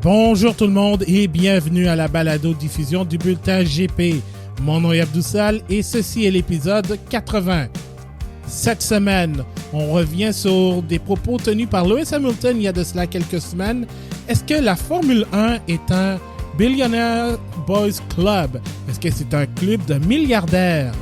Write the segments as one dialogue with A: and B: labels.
A: Bonjour tout le monde et bienvenue à la balado-diffusion du bulletin GP. Mon nom est Abdoussal et ceci est l'épisode 80. Cette semaine, on revient sur des propos tenus par Lewis Hamilton il y a de cela quelques semaines. Est-ce que la Formule 1 est un Billionaire Boys Club? Est-ce que c'est un club de milliardaires?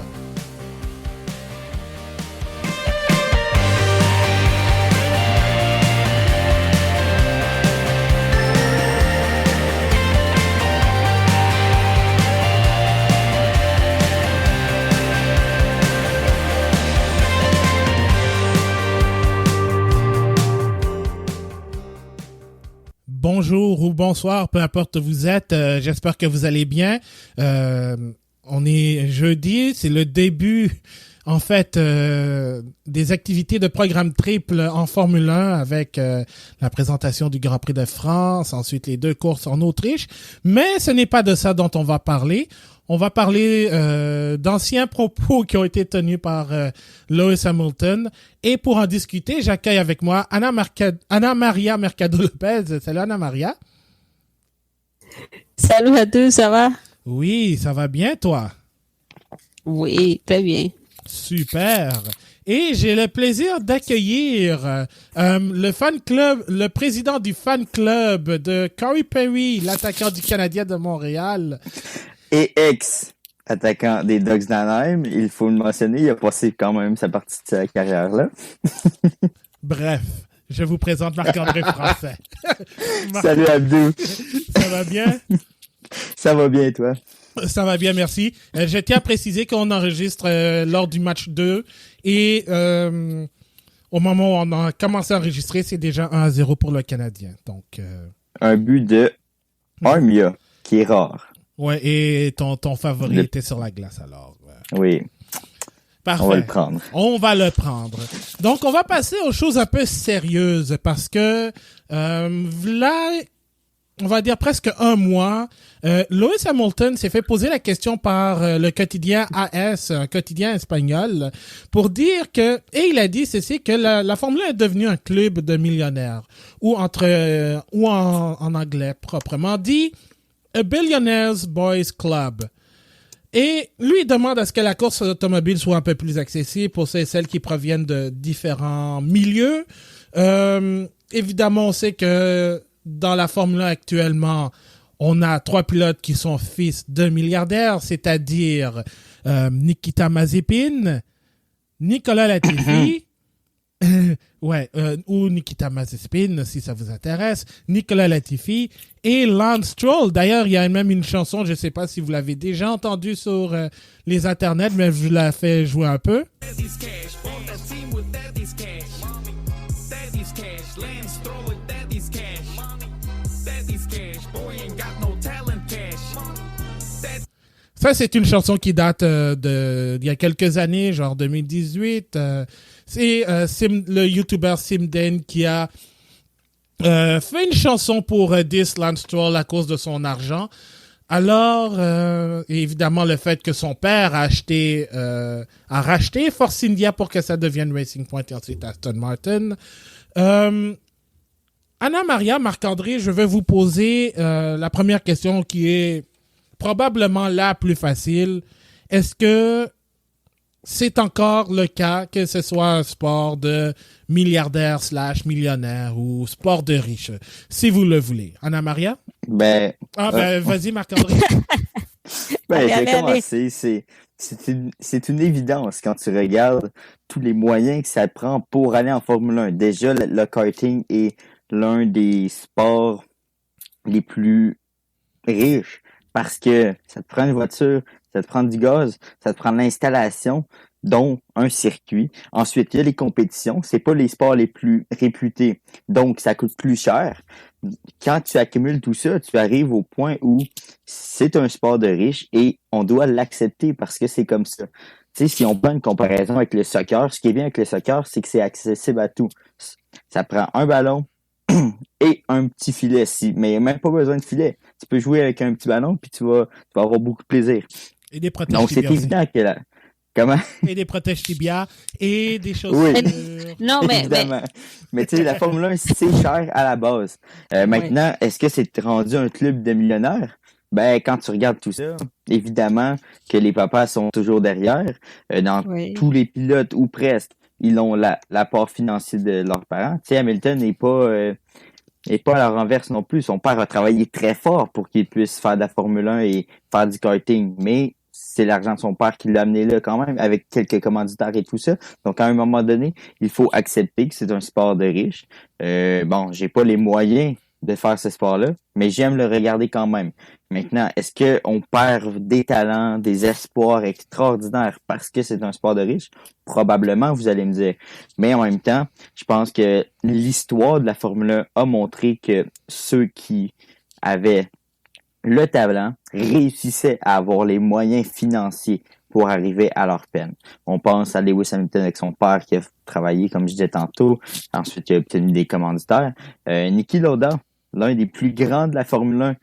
A: Bonjour ou bonsoir, peu importe où vous êtes, j'espère que vous allez bien. On est jeudi, c'est le début en fait des activités de programme triple en Formule 1 avec la présentation du Grand Prix de France, ensuite les 2 courses en Autriche. Mais ce n'est pas de ça dont on va parler. On va parler d'anciens propos qui ont été tenus par Lewis Hamilton. Et pour en discuter, j'accueille avec moi Ana Maria Mercado-Lopez. Salut Ana Maria.
B: Salut à tous, ça va?
A: Oui, ça va bien toi?
B: Oui, très bien.
A: Super. Et j'ai le plaisir d'accueillir le président du fan club de Corey Perry, l'attaquant du Canadien de Montréal.
C: Et ex-attaquant des Ducks d'Anaheim, il faut le mentionner, il a passé quand même sa partie de sa carrière-là.
A: Bref, je vous présente Marc-André Français.
C: Salut Abdou.
A: Ça va bien?
C: Ça va bien, toi?
A: Ça va bien, merci. Je tiens à préciser qu'on enregistre lors du match 2 et au moment où on a commencé à enregistrer, c'est déjà 1-0 pour le Canadien. Donc,
C: un but de Armia, qui est rare.
A: Ouais, et ton favori était sur la glace alors.
C: Oui.
A: Parfait.
C: On va le prendre.
A: On va le prendre. Donc, on va passer aux choses un peu sérieuses parce que là, on va dire presque un mois, Lewis Hamilton s'est fait poser la question par le quotidien AS, un quotidien espagnol, pour dire que, et il a dit ceci, que la Formule 1 est devenue un club de millionnaires, ou en anglais proprement dit, A Billionaire's Boys Club. Et lui, il demande à ce que la course automobile soit un peu plus accessible pour celles qui proviennent de différents milieux. Évidemment, on sait que dans la Formule 1 actuellement, on a 3 pilotes qui sont fils de milliardaires, c'est-à-dire Nikita Mazepin, Nicolas Latifi, ou Nikita Mazepin, si ça vous intéresse, Nicolas Latifi et Lance Stroll. D'ailleurs, il y a même une chanson, je ne sais pas si vous l'avez déjà entendue sur les internets, mais je vous la fais jouer un peu. Ça, c'est une chanson qui date d'il y a quelques années, genre 2018. C'est le YouTuber Simden qui a fait une chanson pour Diss Lance Stroll à cause de son argent. Alors, évidemment, le fait que son père a racheté Force India pour que ça devienne Racing Point et ensuite Aston Martin. Ana Maria, Marc-André, je vais vous poser la première question qui est probablement la plus facile. Est-ce que c'est encore le cas que ce soit un sport de milliardaire / millionnaire ou sport de riche, si vous le voulez? Ana Maria? Vas-y, Marc-André.
C: Je vais commencer. C'est une évidence quand tu regardes tous les moyens que ça prend pour aller en Formule 1. Déjà, le karting est l'un des sports les plus riches parce que ça te prend une voiture, ça te prend du gaz, ça te prend l'installation, dont un circuit. Ensuite, il y a les compétitions. C'est pas les sports les plus réputés, donc ça coûte plus cher. Quand tu accumules tout ça, tu arrives au point où c'est un sport de riche et on doit l'accepter parce que c'est comme ça. Tu sais, si on prend une comparaison avec le soccer, ce qui est bien avec le soccer, c'est que c'est accessible à tout. Ça prend un ballon et un petit filet, mais il n'y a même pas besoin de filet. Tu peux jouer avec un petit ballon puis tu vas avoir beaucoup de plaisir.
A: Et des protèges.
C: Donc, c'est évident que Comment?
A: Et des protèges tibias et des chaussures.
C: Oui.
B: Non,
C: Évidemment. Mais tu sais, la Formule 1, c'est cher à la base. Maintenant, est-ce que c'est rendu un club de millionnaires? Ben, quand tu regardes tout ça, évidemment que les papas sont toujours derrière. Dans tous les pilotes, ou presque, ils ont l'apport financier de leurs parents. Tu sais, Hamilton n'est pas à la renverse non plus. Son père a travaillé très fort pour qu'il puisse faire de la Formule 1 et faire du karting. Mais c'est l'argent de son père qui l'a amené là quand même, avec quelques commanditaires et tout ça. Donc, à un moment donné, il faut accepter que c'est un sport de riches. Bon, j'ai pas les moyens de faire ce sport-là, mais j'aime le regarder quand même. Maintenant, est-ce qu'on perd des talents, des espoirs extraordinaires parce que c'est un sport de riches? Probablement, vous allez me dire. Mais en même temps, je pense que l'histoire de la Formule 1 a montré que ceux qui avaient le talent réussissaient à avoir les moyens financiers pour arriver à leur peine. On pense à Lewis Hamilton avec son père qui a travaillé, comme je disais tantôt, ensuite qui a obtenu des commanditaires. Niki Lauda, l'un des plus grands de la Formule 1,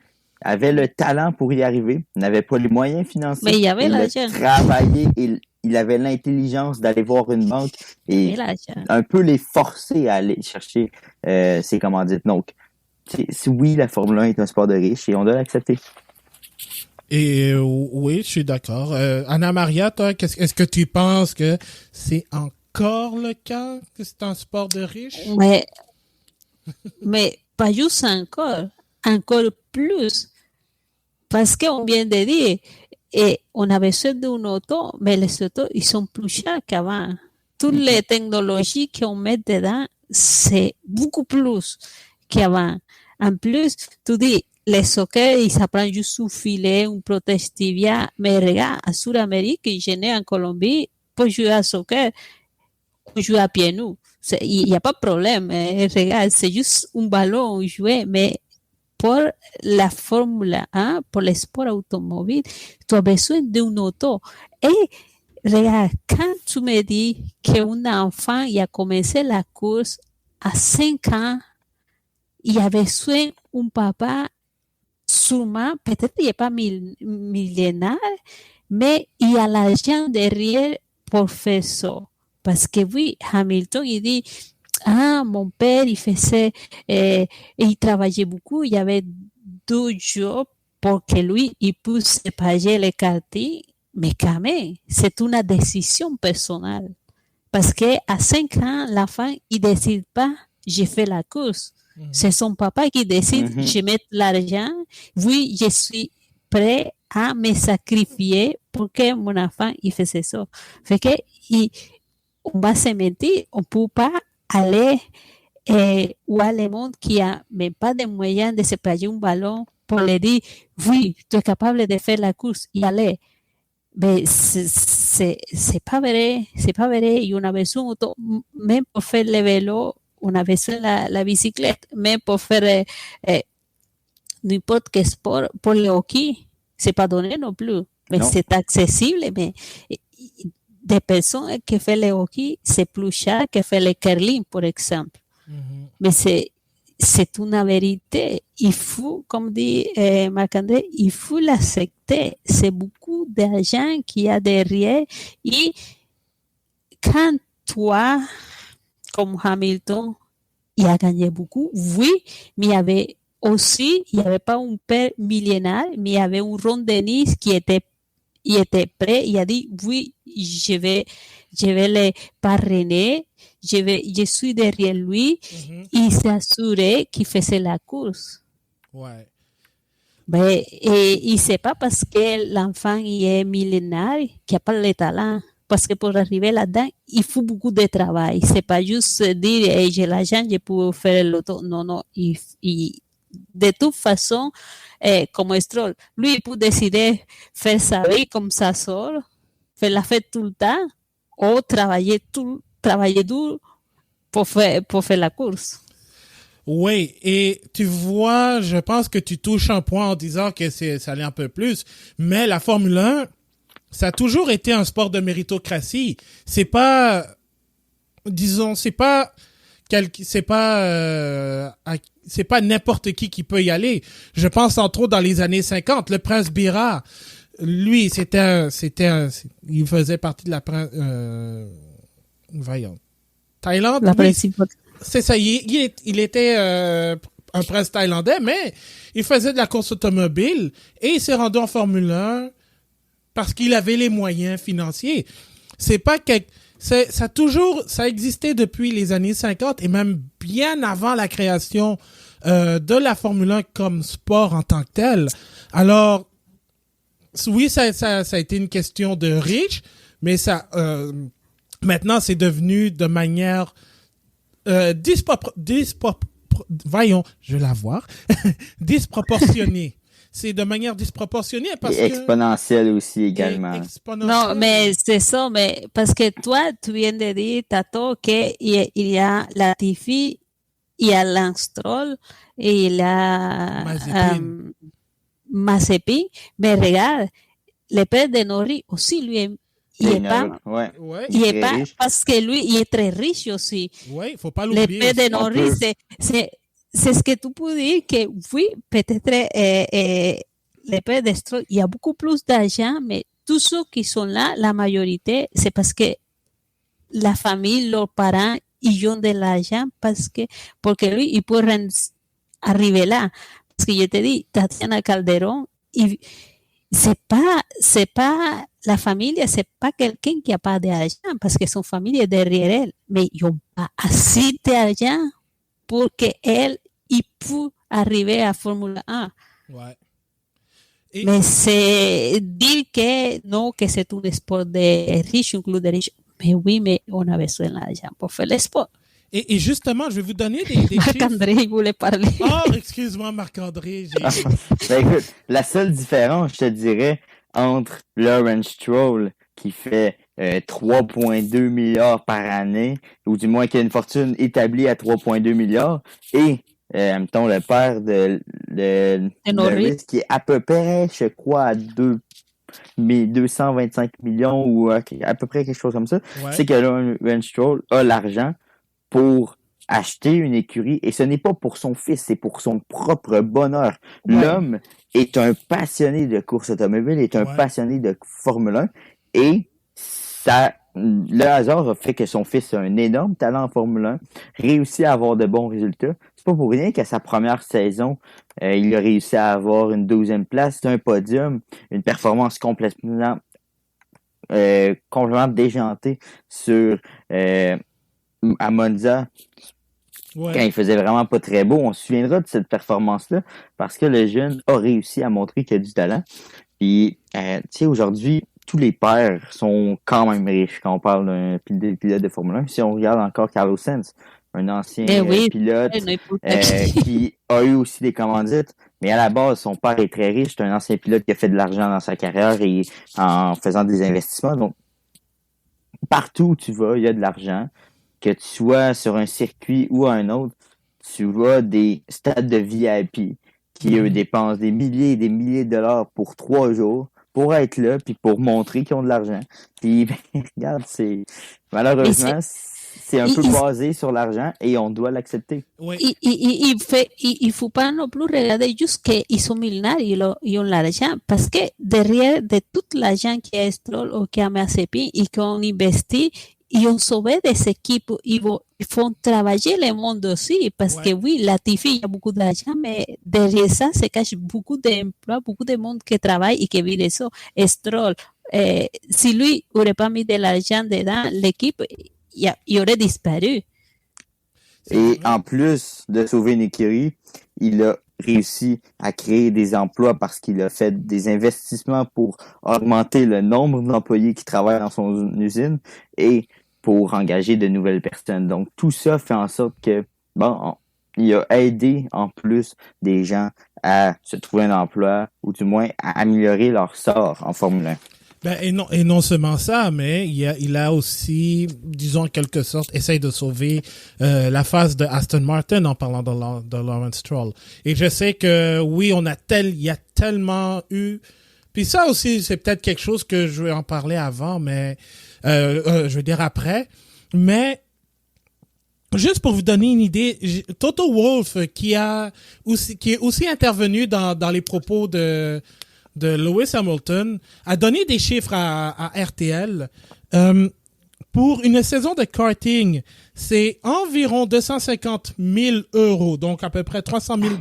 C: avait le talent pour y arriver, n'avait pas les moyens financiers.
B: Mais il y avait
C: l'argent. Il a travaillé et il avait l'intelligence d'aller voir une banque et un peu les forcer à aller chercher ses commandites. Donc, oui, la Formule 1 est un sport de riches et on doit l'accepter.
A: Et oui, je suis d'accord. Anna Maria, toi, est-ce que tu penses que c'est encore le cas, que c'est un sport de riches?
B: Mais pas juste encore plus. Parce qu'on vient de dire, et on a besoin d'une auto, mais les autos, ils sont plus chers qu'avant. Toutes les technologies qu'on met dedans, c'est beaucoup plus qu'avant. En plus, tu dis, les soccer, ils s'apprennent juste un filet, un protège tibia, mais regarde, à Sud-Amérique, je n'ai en Colombie, pour jouer à soccer, on joue à pieds nus. Il n'y a pas de problème. Regarde, c'est juste un ballon joué, mais pour la Formule 1, pour le sport automobile, tu as besoin d'une auto. Et regarde, quand tu me dis qu'un enfant il a commencé la course à 5 ans, il a besoin d'un papa, sûrement, peut-être il n'est pas millénaire, mais il y a l'argent derrière pour faire ça. Parce que oui, Hamilton, il dit, mon père, il faisait, il travaillait beaucoup, il y avait 2 jobs pour que lui, il puisse payer les karting, mais quand même, c'est une décision personnelle. Parce qu'à 5 ans, l'enfant, il ne décide pas, j'ai fait la course. C'est son papa qui décide, je mets l'argent, oui, je suis prêt à me sacrifier pour que mon enfant, il fasse ça. Fait que, on va se mentir, on ne peut pas aller ou à le monde qui a même pas de moyens de se payer un ballon pour lui dire, oui, tu es capable de faire la course y aller. Mais c'est pas vrai, et on a besoin, même pour faire le vélo, on a besoin la bicyclette, même pour faire n'importe quel sport, pour le hockey, c'est pas donné non plus, mais non. C'est accessible, mais des personnes qui font le hockey, c'est plus cher que faire le curling, par exemple. Mais c'est une vérité. Il faut, comme dit Marc-André, il faut l'accepter. C'est beaucoup d'argent qu'il y a derrière. Et quand toi, comme Hamilton, il a gagné beaucoup, oui, mais il y avait pas un père millénaire, mais il y avait un Ron Dennis qui était prêt. Il a dit, oui, je vais le parrainer. Je suis derrière lui. Il s'est assuré qu'il faisait la course.
A: Ouais.
B: Mais, et c'est pas parce que l'enfant il est millénaire qu'il n'a pas le talent. Parce que pour arriver là-dedans, il faut beaucoup de travail. C'est pas juste dire, hey, j'ai l'argent, je peux faire l'auto. Non. De toute façon, comme Stroll, lui, il peut décider faire sa vie comme ça sort, faire la fête tout le temps, ou travailler dur pour faire la course.
A: Oui, et tu vois, je pense que tu touches un point en disant que ça allait un peu plus, mais la Formule 1, ça a toujours été un sport de méritocratie. C'est pas, disons, c'est pas n'importe qui peut y aller. Je pense entre autres dans les années 50, le prince Bira, lui, il faisait partie de la voyons, Thaïlande.
B: La
A: Oui,
B: principale.
A: c'est ça. Il était un prince thaïlandais, mais il faisait de la course automobile et il s'est rendu en Formule 1 parce qu'il avait les moyens financiers. C'est pas ça a existé depuis les années 50 et même bien avant la création de la Formule 1 comme sport en tant que tel. Alors, oui, ça a été une question de riches, mais maintenant, c'est devenu de manière voyons, je vais la voir, disproportionnée. C'est de manière disproportionnée parce
C: Et exponentielle aussi également.
B: Non, mais c'est ça, mais parce que toi, tu viens de dire, Tato, qu'il y a Latifi, il y a Lance Stroll et il y a Mazepin, mais regarde, le père de Norris aussi, lui, il est pas parce que lui, il est très riche aussi.
A: Oui, faut pas l'oublier.
B: Le père de Norris, c'est ce que tu peux dire que oui, peut-être le père de Stroll, il y a beaucoup plus d'argent, mais tous ceux qui sont là, la majorité, c'est parce que la famille, leurs parents, ils ont de l'argent porque lui, il peut arriver là. Parce que je te dis, Tatiana Calderón, c'est pas la famille, c'est pas quelqu'un qui a pas d'argent, parce que son famille est derrière elle, mais ils n'ont pas assez d'argent pour qu'elle peut arriver à Formule 1.
A: Ouais.
B: Mais c'est dire que non, que c'est un sport de riches, un club de riches. Mais oui, mais on a besoin d'argent pour faire le sport.
A: Et justement, je vais vous donner des
B: Marc-André, il voulait parler.
A: Oh, excuse-moi, Marc-André.
C: Ben écoute, la seule différence, je te dirais, entre Lawrence Stroll, qui fait 3,2 milliards par année, ou du moins qui a une fortune établie à 3,2 milliards, et mettons, le père de Norris, qui est à peu près, je crois, à 225 millions ou à peu près quelque chose comme ça, c'est que Lawrence Stroll a l'argent pour acheter une écurie, et ce n'est pas pour son fils, c'est pour son propre bonheur. Ouais. L'homme est un passionné de course automobile, est un passionné de Formule 1, et le hasard a fait que son fils a un énorme talent en Formule 1, réussit à avoir de bons résultats. C'est pas pour rien qu'à sa première saison, il a réussi à avoir une 12e place, un podium, une performance complètement déjantée sur à Monza, quand il faisait vraiment pas très beau. On se souviendra de cette performance-là parce que le jeune a réussi à montrer qu'il a du talent. Puis, tu sais, aujourd'hui, tous les pères sont quand même riches quand on parle d'un pilote de Formule 1. Si on regarde encore Carlos Sainz, un ancien pilote qui a eu aussi des commandites, mais à la base, son père est très riche. C'est un ancien pilote qui a fait de l'argent dans sa carrière et en faisant des investissements. Donc, partout où tu vas, il y a de l'argent. Que tu sois sur un circuit ou un autre, tu vois des stades de VIP qui, eux, dépensent des milliers et des milliers de dollars pour 3 jours pour être là puis pour montrer qu'ils ont de l'argent. Puis, regarde, malheureusement, c'est un peu basé sur l'argent et on doit l'accepter.
B: Oui. Il faut pas non plus regarder juste qu'ils sont millionnaires, ils ont l'argent, parce que derrière de tout l'argent qui a Stroll ou qui a Mazepin et qu'on investit, ils ont sauvé des équipes, ils font travailler le monde aussi, parce que oui, Latifi, il y a beaucoup d'argent, mais derrière ça se cache beaucoup d'emplois, beaucoup de monde qui travaille et qui vit de ça. Stroll, si lui n'aurait pas mis de l'argent dedans, l'équipe, il aurait disparu.
C: Et en plus de sauver une écurie, il a réussi à créer des emplois parce qu'il a fait des investissements pour augmenter le nombre d'employés qui travaillent dans son usine et pour engager de nouvelles personnes. Donc, tout ça fait en sorte que, il a aidé en plus des gens à se trouver un emploi ou du moins à améliorer leur sort en Formule 1.
A: Et non seulement ça, mais il a aussi, disons en quelque sorte, essayé de sauver la face de Aston Martin en parlant de Lawrence Stroll. Et je sais que oui, il y a tellement eu. Puis ça aussi, c'est peut-être quelque chose que je vais en parler avant, mais je veux dire après. Mais juste pour vous donner une idée, Toto Wolff qui est aussi intervenu dans les propos de de Lewis Hamilton a donné des chiffres à RTL. Pour une saison de karting, c'est environ 250 000 €, donc à peu près 300 000 $.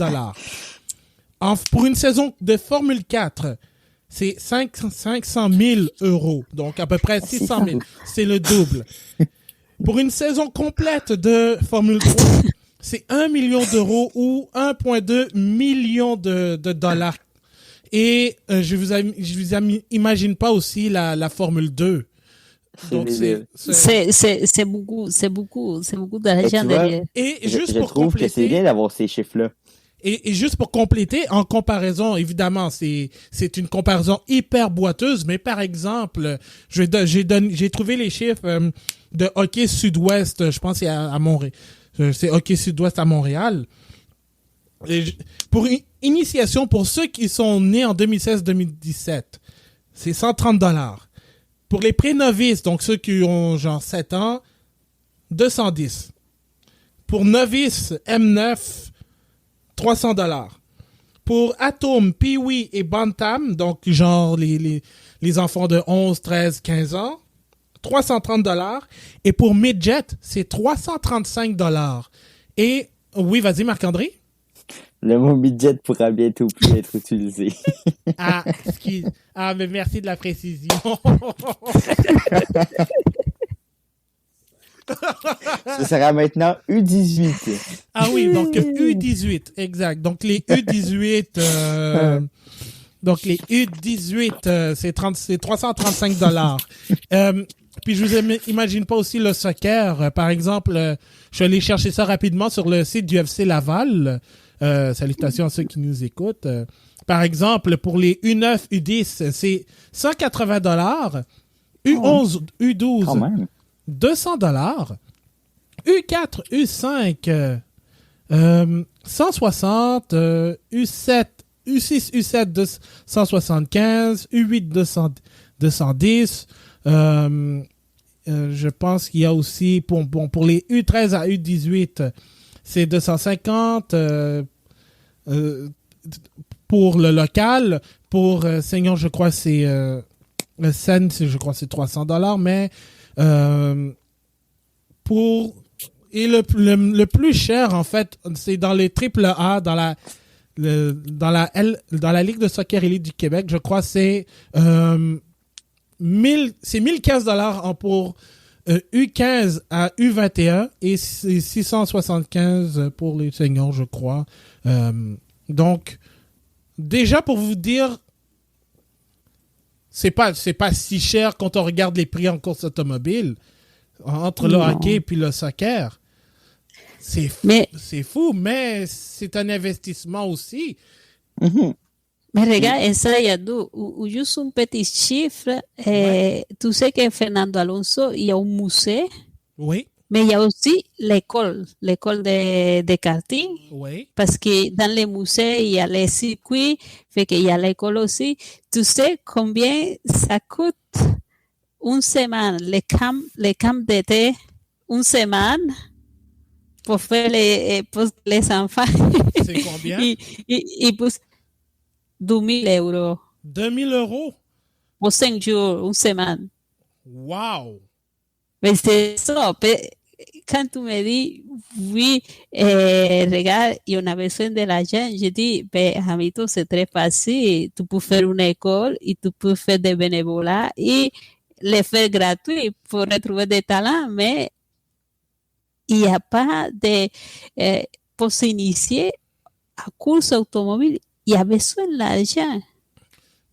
A: Pour une saison de Formule 4, c'est 500 000 €, donc à peu près 600 000. C'est le double. Pour une saison complète de Formule 3, c'est 1 million d'euros ou 1,2 million de dollars. Et je vous imagine pas aussi la Formule 2. Donc
B: c'est beaucoup d'argent derrière.
C: Et juste pour trouve compléter, que c'est bien d'avoir ces chiffres-là.
A: Et juste pour compléter, en comparaison, évidemment, c'est une comparaison hyper boiteuse, mais par exemple, j'ai trouvé les chiffres de Hockey Sud-Ouest, je pense que c'est à Montréal. C'est Hockey Sud-Ouest à Montréal. Pour initiation, pour ceux qui sont nés en 2016-2017, c'est 130 $. Pour les pré-novices, donc ceux qui ont genre 7 ans, 210. Pour novices M9, 300 $. Pour Atom, Pee-wee et Bantam, donc genre les enfants de 11, 13, 15 ans, 330 $. Et pour Midget, c'est 335 $. Et oui, vas-y Marc-André.
C: Le mot midget pourra bientôt plus être utilisé.
A: Mais merci de la précision.
C: Ce sera maintenant U18.
A: Ah oui, donc U18, exact. Donc les U18, c'est 335 $. Puis je vous imagine pas aussi le soccer. Par exemple, je suis allé chercher ça rapidement sur le site du FC Laval. Salutations à ceux qui nous écoutent. Par exemple, pour les U9, U10, c'est 180 $. U11, U12, 200 $. U4, U5, 160, U7, U6, U7, 175, U8, 210. Je pense qu'il y a aussi, pour les U13 à U18, c'est 250 pour le local. Pour Seigneur, je crois c'est Seine, je crois c'est 300 $. Mais le plus cher en fait, c'est dans les AAA, dans la Ligue de soccer élite du Québec. Je crois c'est 1015 $ pour U15 à U21 et c'est 675 pour les seniors, je crois. Donc, déjà pour vous dire, c'est pas si cher quand on regarde les prix en course automobile entre le hockey et puis le soccer. C'est fou, mais c'est un investissement aussi.
B: Mm-hmm. Mais regarde, ça, il y a juste un petit chiffre. Tu sais que Fernando Alonso, il y a un musée.
A: Oui.
B: Mais il y a aussi l'école de karting.
A: Oui.
B: Parce que dans les musées, il y a les circuits, fait qu'il y a l'école aussi. Tu sais combien ça coûte une semaine, les camps d'été, une semaine pour faire pour les enfants.
A: C'est combien?
B: Et pour 2 000 €.
A: 2 000 €
B: pour 5 jours, une semaine.
A: Wow!
B: Mais c'est ça. Quand tu me dis, oui, regarde, on a besoin de l'argent, je dis, amito, c'est très facile. Tu peux faire une école et tu peux faire des bénévolats et les faire gratuits pour retrouver des talents, mais il n'y a pas de... pour s'initier à course automobile, il y a besoin de l'argent.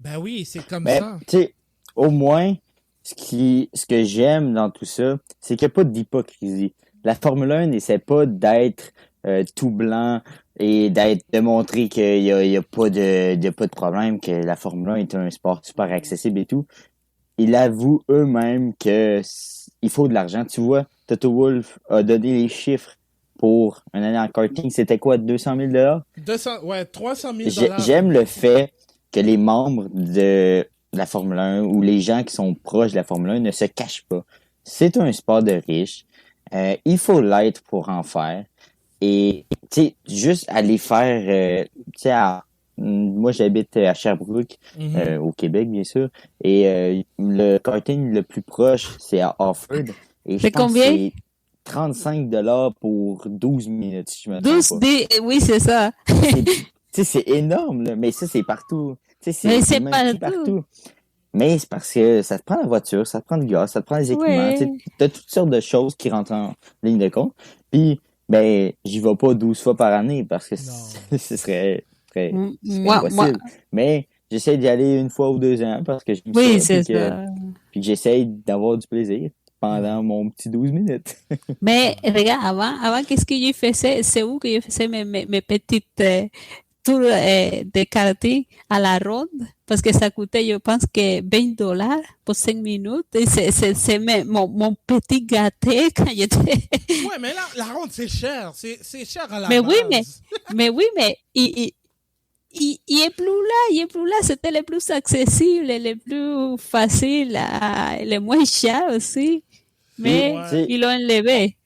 A: Ben oui, c'est comme ça.
C: Tu sais, au moins, ce que j'aime dans tout ça, c'est qu'il n'y a pas d'hypocrisie. La Formule 1 n'essaie pas d'être tout blanc et de montrer qu'il y a pas de problème, que la Formule 1 est un sport super accessible et tout. Ils avouent eux-mêmes que il faut de l'argent. Tu vois, Toto Wolff a donné les chiffres pour une année en karting. C'était quoi, 200 000 $?
A: Ouais, 300 000 $.
C: J'aime le fait que les membres de la Formule 1 ou les gens qui sont proches de la Formule 1 ne se cachent pas. C'est un sport de riches. Il faut l'être pour en faire. Et, tu sais, juste aller faire, tu sais, moi, j'habite à Sherbrooke, au Québec, bien sûr. Et le karting le plus proche, c'est à Offord. Et je
B: C'est
C: pense que
B: combien?
C: c'est 35$ pour 12 minutes, si je me trompe
B: 12
C: pas.
B: dés, oui, c'est ça.
C: C'est, tu sais, c'est énorme, là, mais ça, c'est partout. Tu sais,
B: Mais
C: c'est
B: c'est
C: même pris
B: partout.
C: partout. Mais c'est parce que ça te prend la voiture, ça te prend le gaz, ça te prend les équipements. Tu sais,
B: Ouais.
C: t'as toutes sortes de choses qui rentrent en ligne de compte. Puis, ben, j'y vais pas 12 fois par année parce que
A: Non.
C: ce serait
B: Moi,
C: impossible. Mais j'essaie d'y aller une fois ou 2 ans parce que j'aime ça,
B: oui, c'est ça.
C: puis que j'essaie d'avoir du plaisir pendant mon petit 12 minutes.
B: Mais regarde, avant qu'est-ce que je faisais? C'est où que je faisais mes petites tours de karting à la ronde? Parce que ça coûtait, je pense que $20 pour 5 minutes. Et c'est mon petit gâté quand j'étais.
A: Ouais, mais là, la ronde, c'est cher. C'est cher à la
B: Mais oui,
A: base.
B: mais il est plus là, il est plus là. C'était le plus accessible, le plus facile, le moins cher aussi.
C: Puis,
B: Mais
C: tu
A: Ouais.
C: sais,
B: ils l'ont enlevé.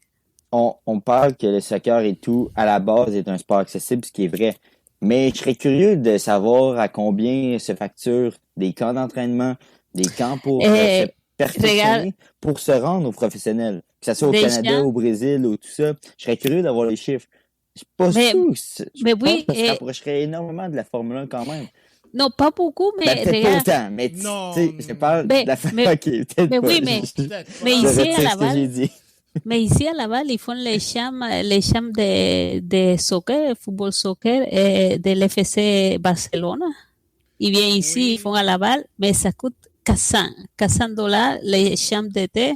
C: on parle que le soccer et tout, à la base, est un sport accessible, ce qui est vrai. Mais je serais curieux de savoir à combien se facturent des camps d'entraînement, des camps pour se
B: Et regarde,
C: perfectionner, pour se rendre aux professionnels. Que ce soit au Canada,
B: déjà,
C: au Brésil, ou tout ça. Je serais curieux d'avoir les chiffres. Je suis pas
B: mais,
C: sûr. Je
B: mais
C: pense
B: oui,
C: que ça se rapprocherait énormément de la Formule 1 quand même.
B: non, pas beaucoup,
C: Ben,
B: mais
C: peut-être pas
B: regarde,
C: autant, mais tu
A: Non.
C: sais, je parle de
B: mais,
C: la
B: mais,
C: Ok, peut-être
B: mais
C: pas.
B: oui, mais,
A: Peut-être
B: mais
C: Je
A: pas.
B: ici à
C: retire ce que j'ai
B: Laval,
C: dit.
B: mais ici à Laval, ils font les champs de soccer, football soccer, de l'FC Barcelona. Ils viennent ici, ils font
A: Oui.
B: à Laval, mais ça coûte 400 $, les champs d'été,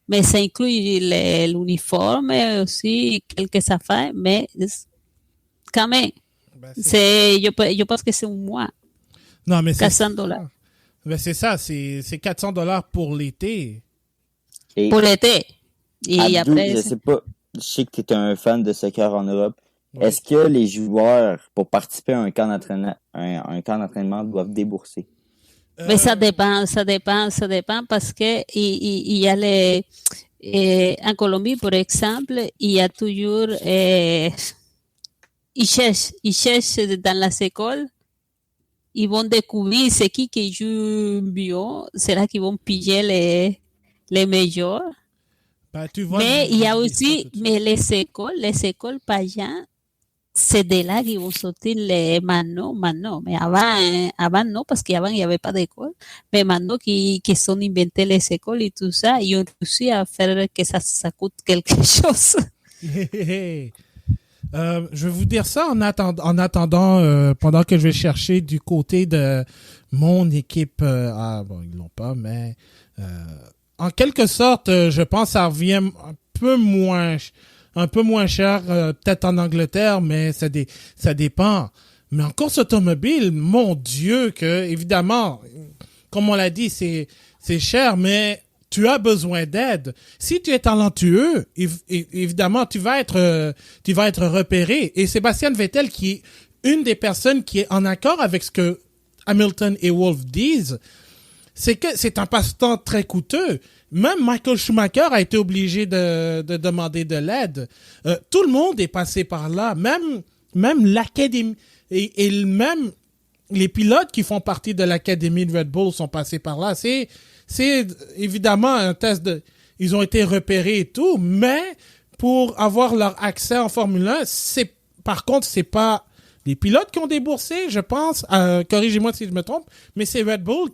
B: mais ça inclut l'uniforme aussi, quelques affaires, mais quand même,
A: Ben, c'est ça.
B: je pense que c'est un mois,
A: Non, mais c'est
B: 400 $.
A: ça. Ben, c'est ça. C'est $400 pour l'été.
C: Et
B: Pour l'été. Et
C: Abdou,
B: après,
C: je sais pas, je sais que tu es un fan de soccer en Europe.
A: Oui.
C: Est-ce que les joueurs, pour participer à un camp d'entraînement, un camp d'entraînement, doivent débourser?
B: mais ça
A: Euh,
B: dépend, ça dépend, ça dépend parce que il y a en Colombie, par exemple, il y a toujours, ils cherchent dans les écoles, ils vont découvrir ce qui joue bien, c'est là qu'ils vont piller les meilleurs.
A: ben, tu vois,
B: Mais il y a
A: j'oublie ça
B: aussi,
A: tout de suite.
B: mais les écoles payantes, c'est de là qu'ils vont sortir les maintenant. Mais avant non, parce qu'avant, il n'y avait pas d'école. Mais maintenant qu'ils sont inventés les écoles et tout ça, ils ont réussi à faire que ça coûte quelque chose.
A: Je vais vous dire ça en attendant pendant que je vais chercher du côté de mon équipe. Ah, bon, ils l'ont pas, mais euh, en quelque sorte, je pense que ça revient un peu moins cher, peut-être en Angleterre, mais ça dépend. Mais en course automobile, mon Dieu, que évidemment, comme on l'a dit, c'est cher, mais tu as besoin d'aide. Si tu es talentueux, évidemment, tu vas être repéré. Et Sébastien Vettel, qui est une des personnes qui est en accord avec ce que Hamilton et Wolff disent, c'est que c'est un passe-temps très coûteux. Même Michael Schumacher a été obligé de demander de l'aide. Tout le monde est passé par là. Même l'académie et même les pilotes qui font partie de l'académie de Red Bull sont passés par là. C'est évidemment un test de, ils ont été repérés et tout, mais pour avoir leur accès en Formule 1, par contre, c'est pas les pilotes qui ont déboursé, je pense, corrigez-moi si je me trompe, mais c'est Red Bull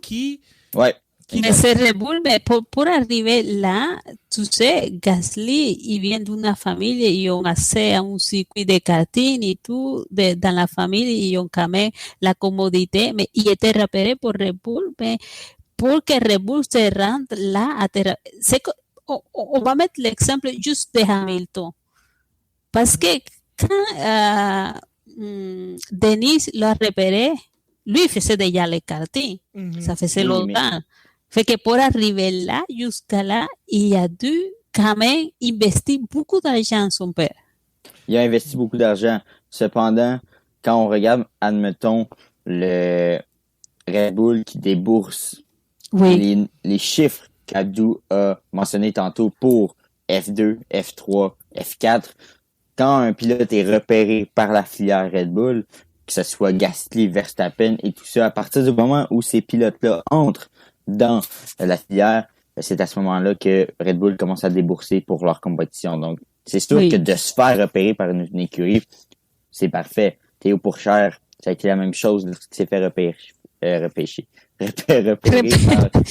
C: Ouais.
B: Mais c'est Red Bull, mais pour arriver là, tu sais, Gasly, il vient d'une famille, ils ont accès à un circuit de karting et tout, dans la famille, ils ont quand même la commodité, mais il était repéré pour Red Bull, mais pour que Red Bull se rende là, on va mettre l'exemple juste de Hamilton. Parce que quand Denis l'a repéré, lui faisait déjà le karting. Ça faisait
C: Oui,
B: longtemps. Fait que pour arriver là, jusqu'à là, il a dû quand même investir beaucoup d'argent son père.
C: il a investi beaucoup d'argent. Cependant, quand on regarde, admettons, le Red Bull qui débourse
B: Oui.
C: les chiffres qu'Abdou a mentionnés tantôt pour F2, F3, F4, quand un pilote est repéré par la filière Red Bull, que ce soit Gasly, Verstappen et tout ça, à partir du moment où ces pilotes-là entrent dans la filière, c'est à ce moment-là que Red Bull commence à débourser pour leur compétition. Donc, c'est sûr que de se faire repérer par une écurie, c'est parfait. Théo Pourchaire, ça a été la même chose lorsqu'il s'est fait repérer par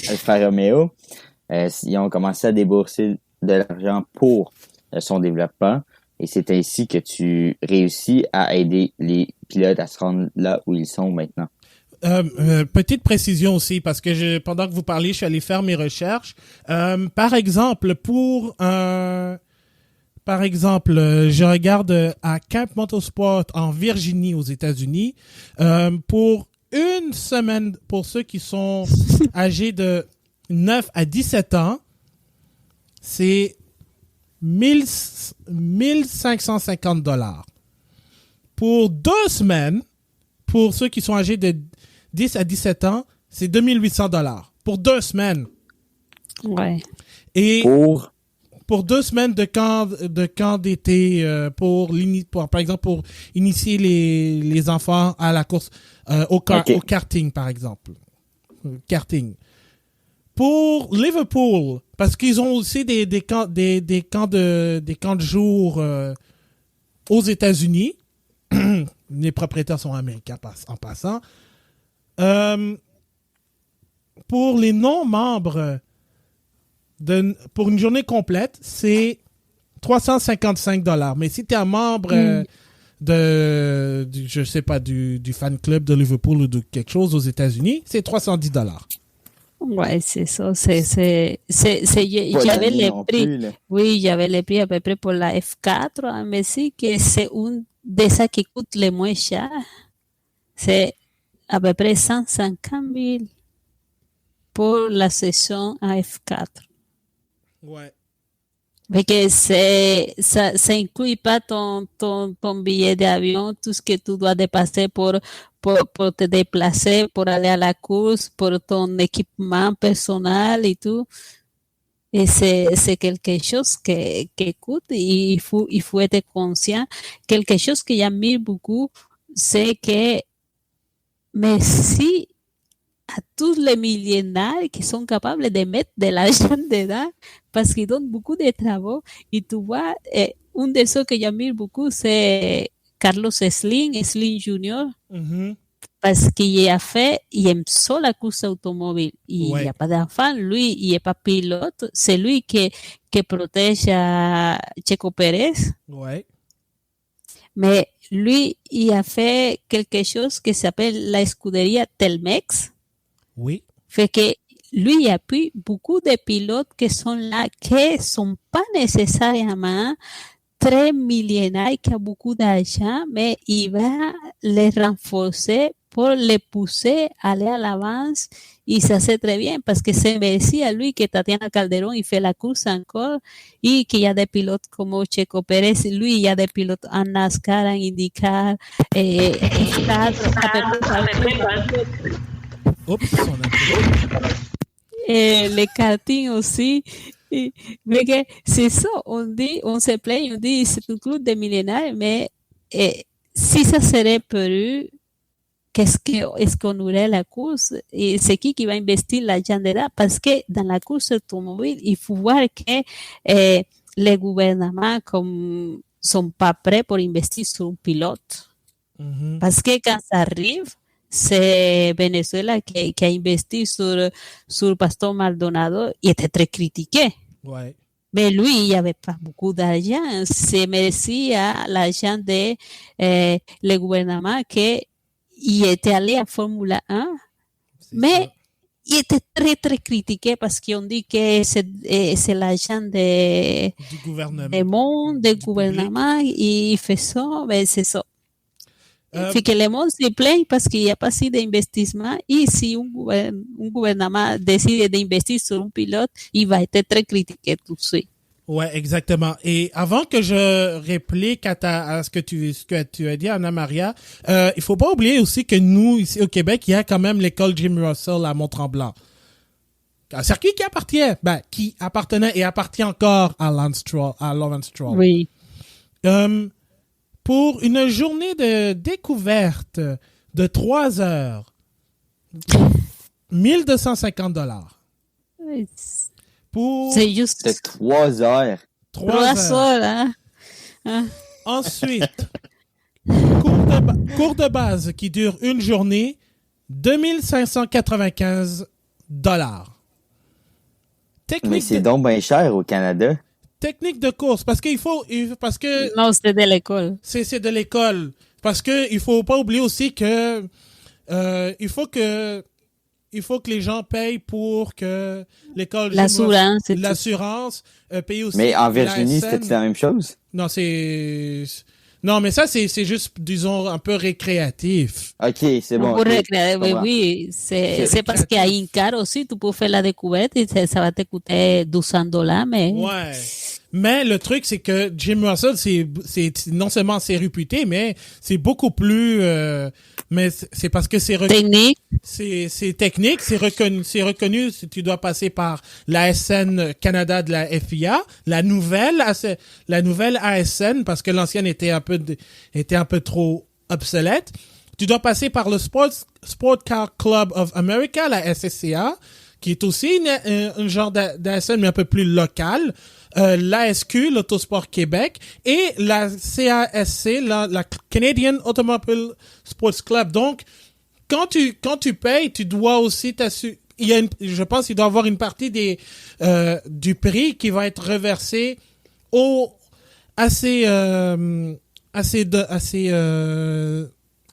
C: Alfa Romeo. Ils ont commencé à débourser de l'argent pour son développement. Et c'est ainsi que tu réussis à aider les pilotes à se rendre là où ils sont maintenant.
A: Petite précision aussi, parce que pendant que vous parliez, je suis allé faire mes recherches. Par exemple, je regarde à Camp Motorsport en Virginie, aux États-Unis, pour une semaine, pour ceux qui sont âgés de 9 à 17 ans, c'est 1550 $. Pour 2 semaines, pour ceux qui sont âgés de 10 à 17 ans, c'est 2800 $. Pour 2 semaines.
B: Ouais.
A: Et pour 2 semaines de camp d'été, par exemple, pour initier les enfants à la course, au karting, par exemple. Karting. Pour Liverpool, parce qu'ils ont aussi des camps de jour aux États-Unis. Les propriétaires sont américains en passant. Pour les non-membres, pour une journée complète, c'est 355 $. Mais si tu es un membre du fan club de Liverpool ou de quelque chose aux États-Unis, c'est 310 $.
B: Ouais, c'est ça. J'avais les prix. Oui, j'avais les prix à peu près pour la F4, mais sí que c'est une de celles qui coûte le moins cher. C'est à peu près 150 000 pour la saison à F4.
A: Ouais.
B: Mais que ça inclut pas ton billet d'avion, tout ce que tu dois dépasser pour te déplacer, pour aller à la course, pour ton équipement personnel et tout. Et c'est quelque chose qui coûte et il faut être conscient. Quelque chose que j'admire beaucoup, c'est que merci à tous les millionnaires qui sont capables de mettre de l'argent dedans parce qu'ils donnent beaucoup de travaux. Et tu vois, un de ceux que j'admire beaucoup, c'est Carlos Slim Jr.
A: Mm-hmm.
B: Parce qu'il a fait, il aime ça la course automobile. Il n'y a pas d'enfant, lui, il n'est pas pilote. C'est lui qui protège à Checo Pérez.
A: Ouais.
B: Mais lui, il a fait quelque chose qui s'appelle la escuderia Telmex.
A: Oui.
B: Fait que lui, il appuie beaucoup de pilotes qui sont là, qui ne sont pas nécessairement très millénaires, qui ont beaucoup d'argent, mais il va les renforcer pour les pousser à aller à l'avance. Et ça c'est très bien parce que c'est merci à lui que Tatiana Calderón il fait la course encore et qu'il y a des pilotes comme Checo Pérez. Lui, il y a des pilotes en NASCAR, en IndyCar, les karting aussi. Mais que c'est ça, on se plaint, on dit c'est un club de millénaires, mais si ça serait Pérou, est-ce qu'on aurait la course et c'est qui va investir l'argent dedans parce que dans la course automobile il faut voir que les gouvernements comme sont pas prêts pour investir sur un pilote parce que quand ça arrive c'est Venezuela qui a investi sur Pastor Maldonado et était très critiqué.
A: Ouais.
B: Mais lui, il n'y avait pas beaucoup d'argent. C'est merci à l'argent de le gouvernement qu'il était allé à Formule 1. Mais il était très, très critiqué parce qu'on dit que c'est l'argent du gouvernement. Il fait ça, mais c'est ça. Fait que le monde se plaint parce qu'il n'y a pas assez d'investissement et si un gouvernement décide d'investir sur un pilote, il va être très critiqué tout de suite.
A: Ouais, exactement. Et avant que je réplique à ce que tu as dit, Anna Maria, il faut pas oublier aussi que nous, ici au Québec, il y a quand même l'école Jim Russell à Mont-Tremblant. Un circuit qui appartenait et appartient encore à Lawrence Stroll.
B: Oui.
A: pour une journée de découverte de 3 heures, $1,250. Pour
B: C'est juste
C: De 3 heures.
B: 3 heures. Hein?
A: Ensuite, cours de base qui dure une journée, $2,595.
C: Mais c'est donc bien cher au Canada.
A: Technique de course, parce que
B: Non, c'est de l'école.
A: c'est de l'école. Parce que il faut pas oublier aussi que il faut que les gens payent pour que l'école
B: L'assurance et tout.
A: l'assurance paye aussi.
C: Mais en Virginie,
A: la
C: c'était
A: SN.
C: la même chose?
A: Non, mais ça c'est juste, disons, un peu récréatif.
C: Ok, c'est bon.
B: Pour
C: ok,
B: recréer,
C: je
B: oui,
C: comprends.
B: oui. C'est parce qu'il y a une carte aussi, tu peux faire la découverte et ça va te coûter $200, mais
A: Ouais. Mais le truc, c'est que Jim Russell, c'est non seulement c'est réputé, mais c'est beaucoup plus, mais c'est parce que
B: technique.
A: c'est technique, c'est reconnu, tu dois passer par l'ASN Canada de la FIA, la nouvelle ASN, parce que l'ancienne était un peu trop obsolète. Tu dois passer par le Sport Car Club of America, la SSCA, qui est aussi un genre d'ASN, mais un peu plus local. L'ASQ, l'Autosport Québec, et la CASC, la Canadian Automobile Sports Club. Donc, quand tu payes, tu dois aussi t'assurer. Je pense qu'il doit y avoir une partie du prix qui va être reversé à ces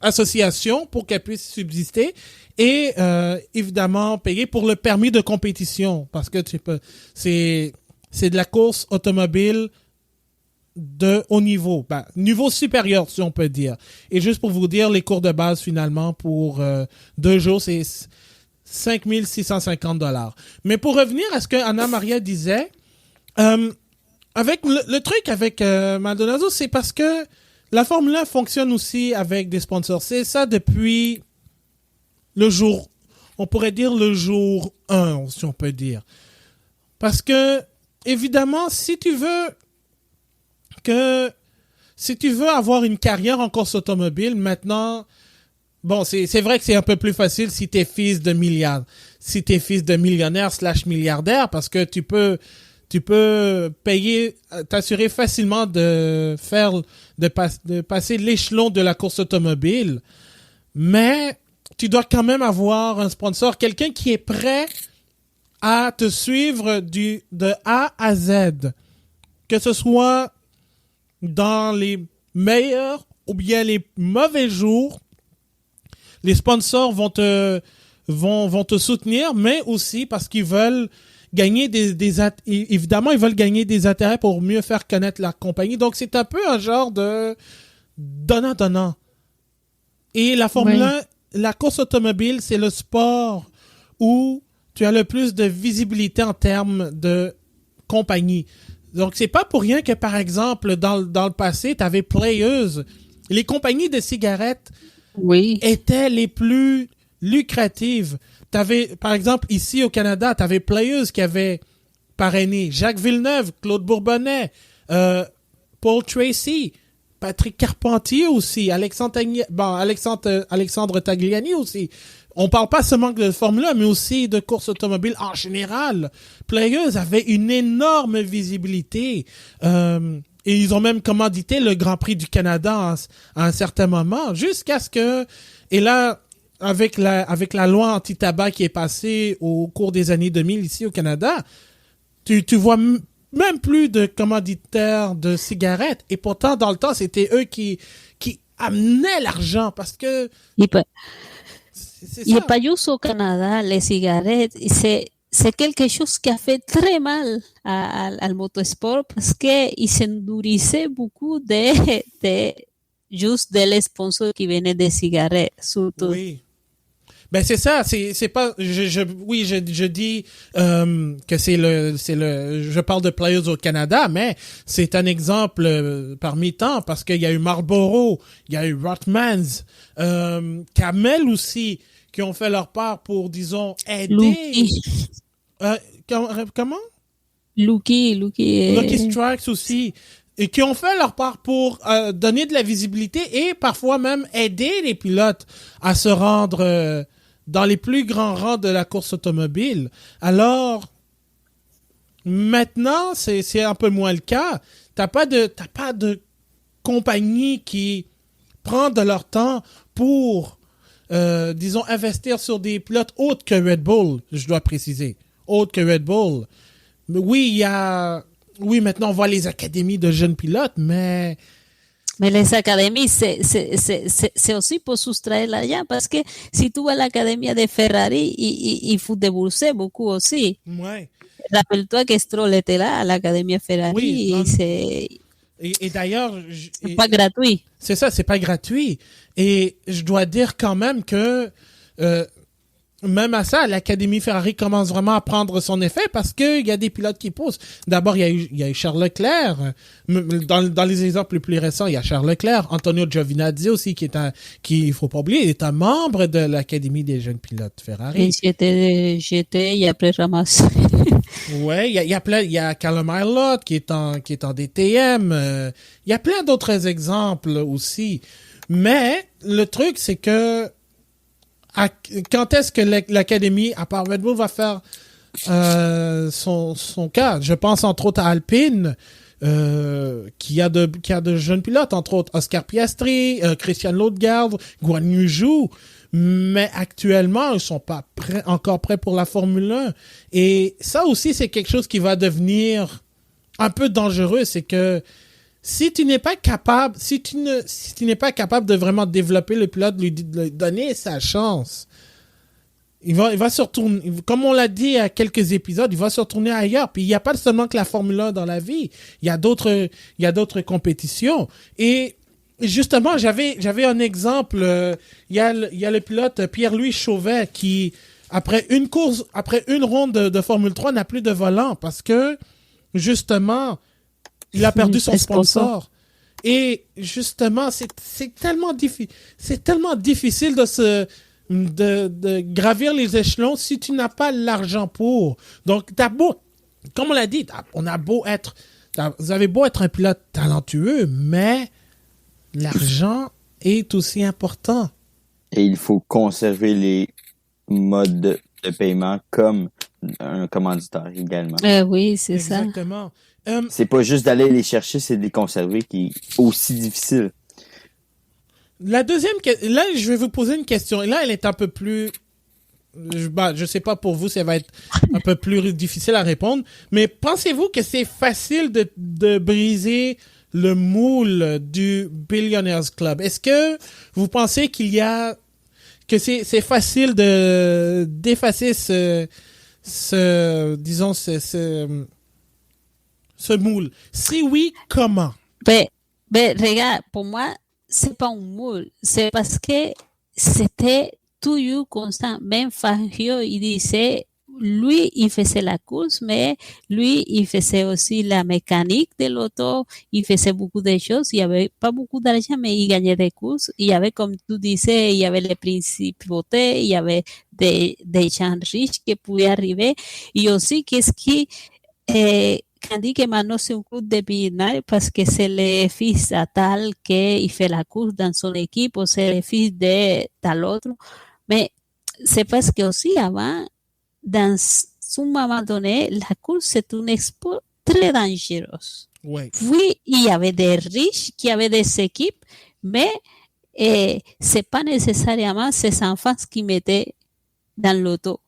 A: associations pour qu'elles puissent subsister et évidemment payer pour le permis de compétition, parce que c'est de la course automobile de haut niveau, niveau supérieur si on peut dire. Et juste pour vous dire, les cours de base finalement pour 2 jours, c'est $5,650. Mais pour revenir à ce que Anna Maria disait, avec le truc avec Maldonado, c'est parce que la Formule 1 fonctionne aussi avec des sponsors. C'est ça depuis on pourrait dire le jour 1, si on peut dire. Parce que évidemment, si tu veux avoir une carrière en course automobile, maintenant, bon, c'est vrai que c'est un peu plus facile si t'es fils de millionnaire / milliardaire, parce que tu peux t'assurer facilement de passer l'échelon de la course automobile. Mais tu dois quand même avoir un sponsor, quelqu'un qui est prêt à te suivre de A à Z, que ce soit dans les meilleurs ou bien les mauvais jours. Les sponsors vont te soutenir, mais aussi parce qu'ils veulent gagner évidemment, ils veulent gagner des intérêts pour mieux faire connaître la compagnie. Donc, c'est un peu un genre de donnant-donnant. Et la Formule 1, la course automobile, c'est le sport où tu as le plus de visibilité en termes de compagnie. Donc, c'est pas pour rien que, par exemple, dans le passé, tu avais Players. Les compagnies de cigarettes étaient les plus lucratives. T'avais, par exemple, ici au Canada, tu avais Players qui avait parrainé Jacques Villeneuve, Claude Bourbonnais, Paul Tracy, Patrick Carpentier aussi, Alexandre Tagliani aussi. On parle pas seulement de Formule 1, mais aussi de course automobile en général. Players avait une énorme visibilité. Et ils ont même commandité le Grand Prix du Canada à un certain moment, jusqu'à ce que... Et là, avec la loi anti-tabac qui est passée au cours des années 2000 ici au Canada, tu vois même plus de commanditaires de cigarettes. Et pourtant, dans le temps, c'était eux qui amenaient l'argent, parce que...
B: Il n'y a pas juste au Canada, les cigarettes, c'est quelque chose qui a fait très mal al motosport parce qu'il s'endurisait beaucoup juste des sponsors qui venaient des cigarettes, surtout.
A: Oui. Ben c'est ça, c'est pas je dis que je parle de Players au Canada, mais c'est un exemple parmi tant, parce qu'il y a eu Marlboro, il y a eu Rothmans, Camel aussi, qui ont fait leur part pour, disons, aider. Comment?
B: Lucky
A: Lucky Strikes aussi. et qui ont fait leur part pour donner de la visibilité et parfois même aider les pilotes à se rendre dans les plus grands rangs de la course automobile. Alors, maintenant, c'est un peu moins le cas. T'as pas de compagnie qui prend de leur temps pour, disons, investir sur des pilotes autres que Red Bull, je dois préciser. Autres que Red Bull. Mais oui, maintenant, on voit les académies de jeunes pilotes, mais
B: les académies, c'est aussi pour soustraire l'argent, parce que si tu vas à l'académie de Ferrari, il faut débourser beaucoup aussi.
A: Ouais.
B: Rappelle-toi que Stroll était là à l'académie Ferrari,
A: Oui,
B: et
A: et d'ailleurs...
B: c'est pas gratuit.
A: C'est ça, c'est pas gratuit. Et je dois dire quand même que... même à ça, l'Académie Ferrari commence vraiment à prendre son effet parce qu'il y a des pilotes qui poussent. D'abord, il y a eu Charles Leclerc. Dans les exemples les plus récents, il y a Charles Leclerc. Antonio Giovinazzi aussi, il faut pas oublier, est un membre de l'Académie des jeunes pilotes Ferrari.
B: Et j'étais, et après ramassé.
A: Ouais, il y a Callum Ilott qui est en DTM. Il y a plein d'autres exemples aussi. Mais le truc, c'est que quand est-ce que l'Académie, à part Red Bull, va faire son cas? Je pense entre autres à Alpine, qui a de jeunes pilotes, entre autres Oscar Piastri, Christian Lundgaard, Guan Yu Zhou, mais actuellement, ils sont pas encore prêts pour la Formule 1. Et ça aussi, c'est quelque chose qui va devenir un peu dangereux, c'est que si tu n'es pas capable de vraiment développer le pilote, de lui donner sa chance, il va se retourner, comme on l'a dit à quelques épisodes, il va se retourner ailleurs. Puis il n'y a pas seulement que la Formule 1 dans la vie, il y a d'autres compétitions. Et justement, j'avais un exemple, il y a le pilote Pierre-Louis Chauvet qui, après une ronde de Formule 3, n'a plus de volant parce que, justement, il a perdu son sponsor. Et justement, c'est tellement difficile de gravir les échelons si tu n'as pas l'argent pour. Donc, comme on l'a dit, vous avez beau être un pilote talentueux, mais l'argent est aussi important.
C: Et il faut conserver les modes de paiement comme un commanditaire également.
B: Oui, c'est ça.
A: Exactement.
C: C'est pas juste d'aller les chercher, c'est de les conserver qui est aussi difficile.
A: La deuxième question, là, je vais vous poser une question. Et là, elle est un peu plus... je sais pas pour vous, ça va être un peu plus difficile à répondre. Mais pensez-vous que c'est facile de briser le moule du Billionaires Club? Est-ce que vous pensez que c'est facile d'effacer ce moule? Si oui, comment?
B: Ben, regarde, pour moi, c'est pas un moule. C'est parce que c'était toujours constant. Même Fangio, il disait, lui, il faisait la course, mais lui, il faisait aussi la mécanique de l'auto. Il faisait beaucoup de choses. Il y avait pas beaucoup d'argent, mais il gagnait des courses. Il y avait, comme tu disais, il y avait les principautés, il y avait des gens riches qui pouvaient arriver. Et aussi, qu'est-ce qui, quand dit que maintenant c'est un club de millionnaires parce que c'est le fils à tal qu'il fait la course dans son équipe ou c'est le fils de tal autre. Mais c'est parce que aussi avant, dans un moment donné, la course c'est un sport très dangereux.
A: Ouais.
B: Oui, il y avait des riches qui avaient des équipes, mais c'est pas nécessairement ces enfants qui mettaient dans l'auto.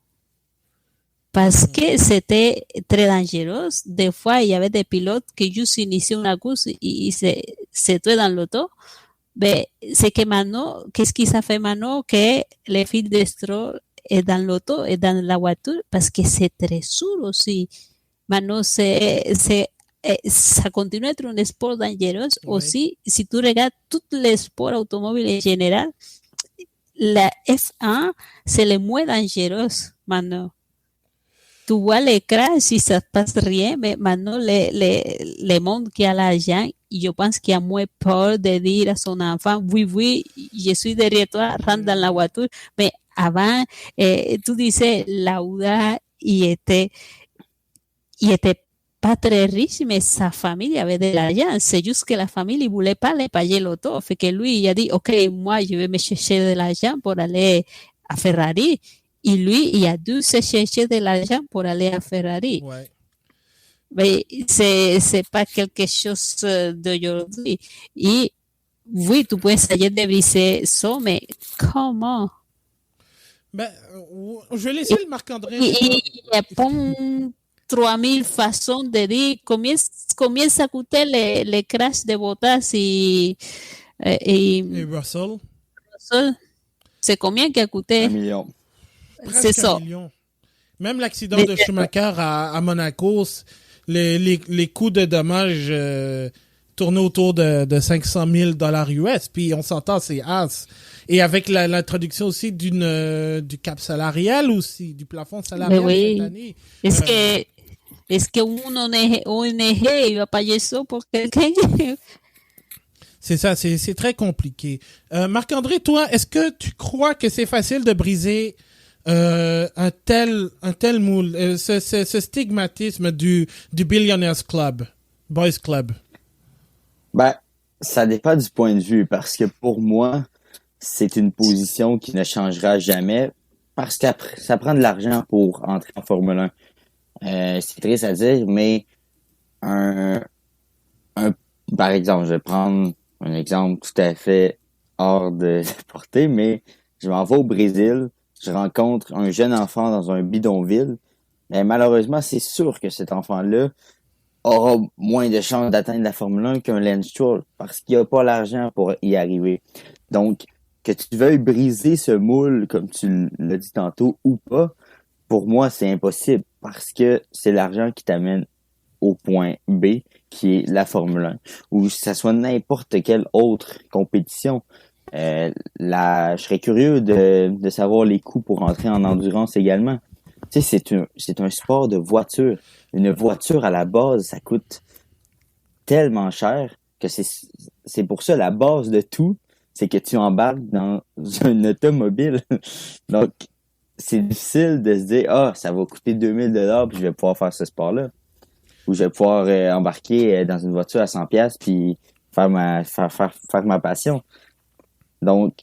B: Parce que c'était très dangereux. Des fois, il y avait des pilotes qui juste initiaient une course et se tuaient dans l'auto. Mais c'est que maintenant, qu'est-ce qui ça fait maintenant que les fils de Stroll est dans l'auto et dans la voiture? Parce que c'est très sûr aussi. Maintenant, ça continue à être un sport dangereux.
A: Oui.
B: Aussi, si tu regardes tous les sports automobiles en général, la F1, c'est le moins dangereux maintenant. Tu vois les crashs si ça ne passe rien, mais maintenant, le monde qui a l'argent, je pense qu'il a moins peur de dire à son enfant, oui, je suis derrière toi, rentre dans la voiture. Mais avant, tu disais, Lauda, il était pas très riche, mais sa famille avait de l'argent. C'est juste que la famille ne voulait pas le payer l'auto. Fait que lui, il a dit, OK, moi, je vais me chercher de l'argent pour aller à Ferrari. Et lui, il a dû se chercher de l'argent pour aller à Ferrari.
A: Ouais.
B: Mais c'est pas quelque chose d'aujourd'hui. Et oui, tu peux essayer de briser ça, mais comment?
A: Ben, je vais laisser le Marc-André.
B: Il y a pas 3000 façons de dire comienza a coûter les crashs de Bottas
A: Et Russell.
B: c'est combien qui a coûté?
C: 1 million.
B: C'est ça.
A: 1 million. Même l'accident de Schumacher à Monaco, les coûts de dommages tournaient autour de 500 000 $ US. Puis on s'entend, c'est as. Et avec l'introduction aussi du cap salarial aussi, du plafond salarial
B: oui.
A: cette année.
B: Est-ce que ONG il va payer ça pour quelqu'un?
A: C'est ça, c'est très compliqué. Marc-André, toi, est-ce que tu crois que c'est facile de briser un tel moule, ce stigmatisme du Billionaires Club, Boys Club?
C: Ben, ça dépend du point de vue, parce que pour moi, c'est une position qui ne changera jamais, parce que ça prend de l'argent pour entrer en Formule 1. C'est triste à dire, mais par exemple, je vais prendre un exemple tout à fait hors de portée, mais je m'en vais au Brésil, je rencontre un jeune enfant dans un bidonville, mais malheureusement, c'est sûr que cet enfant-là aura moins de chances d'atteindre la Formule 1 qu'un Lance Stroll, parce qu'il n'a pas l'argent pour y arriver. Donc, que tu veuilles briser ce moule, comme tu l'as dit tantôt, ou pas, pour moi, c'est impossible, parce que c'est l'argent qui t'amène au point B, qui est la Formule 1, ou que ça soit n'importe quelle autre compétition. Je serais curieux de savoir les coûts pour entrer en endurance également. Tu sais, c'est un sport de voiture. Une voiture, à la base, ça coûte tellement cher que c'est pour ça la base de tout, c'est que tu embarques dans un automobile. Donc, c'est difficile de se dire, ça va coûter 2000 $ puis je vais pouvoir faire ce sport-là. Ou je vais pouvoir embarquer dans une voiture à 100 $ puis faire ma passion. Donc,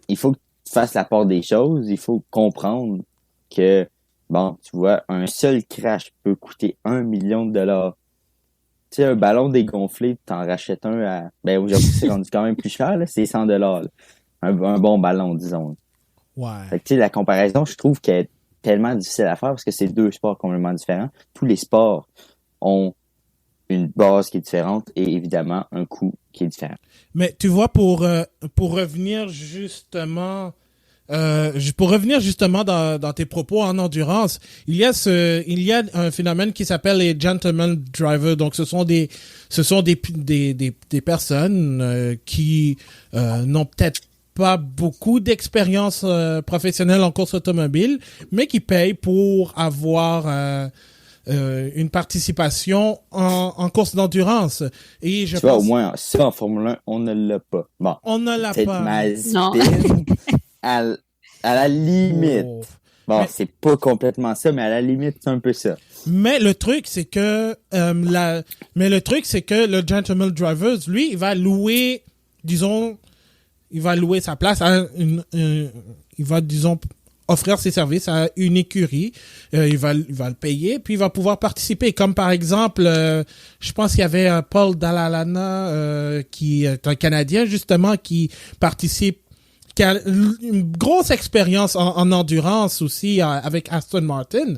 C: il faut que tu fasses la part des choses. Il faut comprendre que, bon, tu vois, un seul crash peut coûter 1 million de $. Tu sais, un ballon dégonflé, t'en rachètes un à... Ben, aujourd'hui, c'est rendu quand même plus cher, là. C'est 100 $. Là. Un bon ballon, disons.
A: Ouais.
C: Fait que, tu sais, la comparaison, je trouve qu'elle est tellement difficile à faire parce que c'est deux sports complètement différents. Tous les sports ont une base qui est différente et évidemment un coût qui est différent.
A: Mais tu vois, pour revenir justement dans tes propos en endurance, il y a un phénomène qui s'appelle les gentlemen drivers. Donc ce sont des personnes qui n'ont peut-être pas beaucoup d'expérience professionnelle en course automobile, mais qui payent pour avoir une participation en course d'endurance. Et je
C: tu vois,
A: pense...
C: au moins, ça, en Formule 1, on ne l'a pas. Bon.
A: On ne l'a
C: Peut-être
A: pas.
B: Non.
C: à la limite.
A: Oh.
C: Bon,
A: Mais-
C: c'est pas complètement ça, mais à la limite, c'est un peu ça.
A: Mais le truc, c'est que le gentleman drivers, lui, il va louer sa place à il va, disons, offrir ses services à une écurie. Il va le payer, puis il va pouvoir participer. Comme par exemple, je pense qu'il y avait Paul Dallalana, qui est un Canadien, justement, qui participe, qui a une grosse expérience en endurance aussi avec Aston Martin,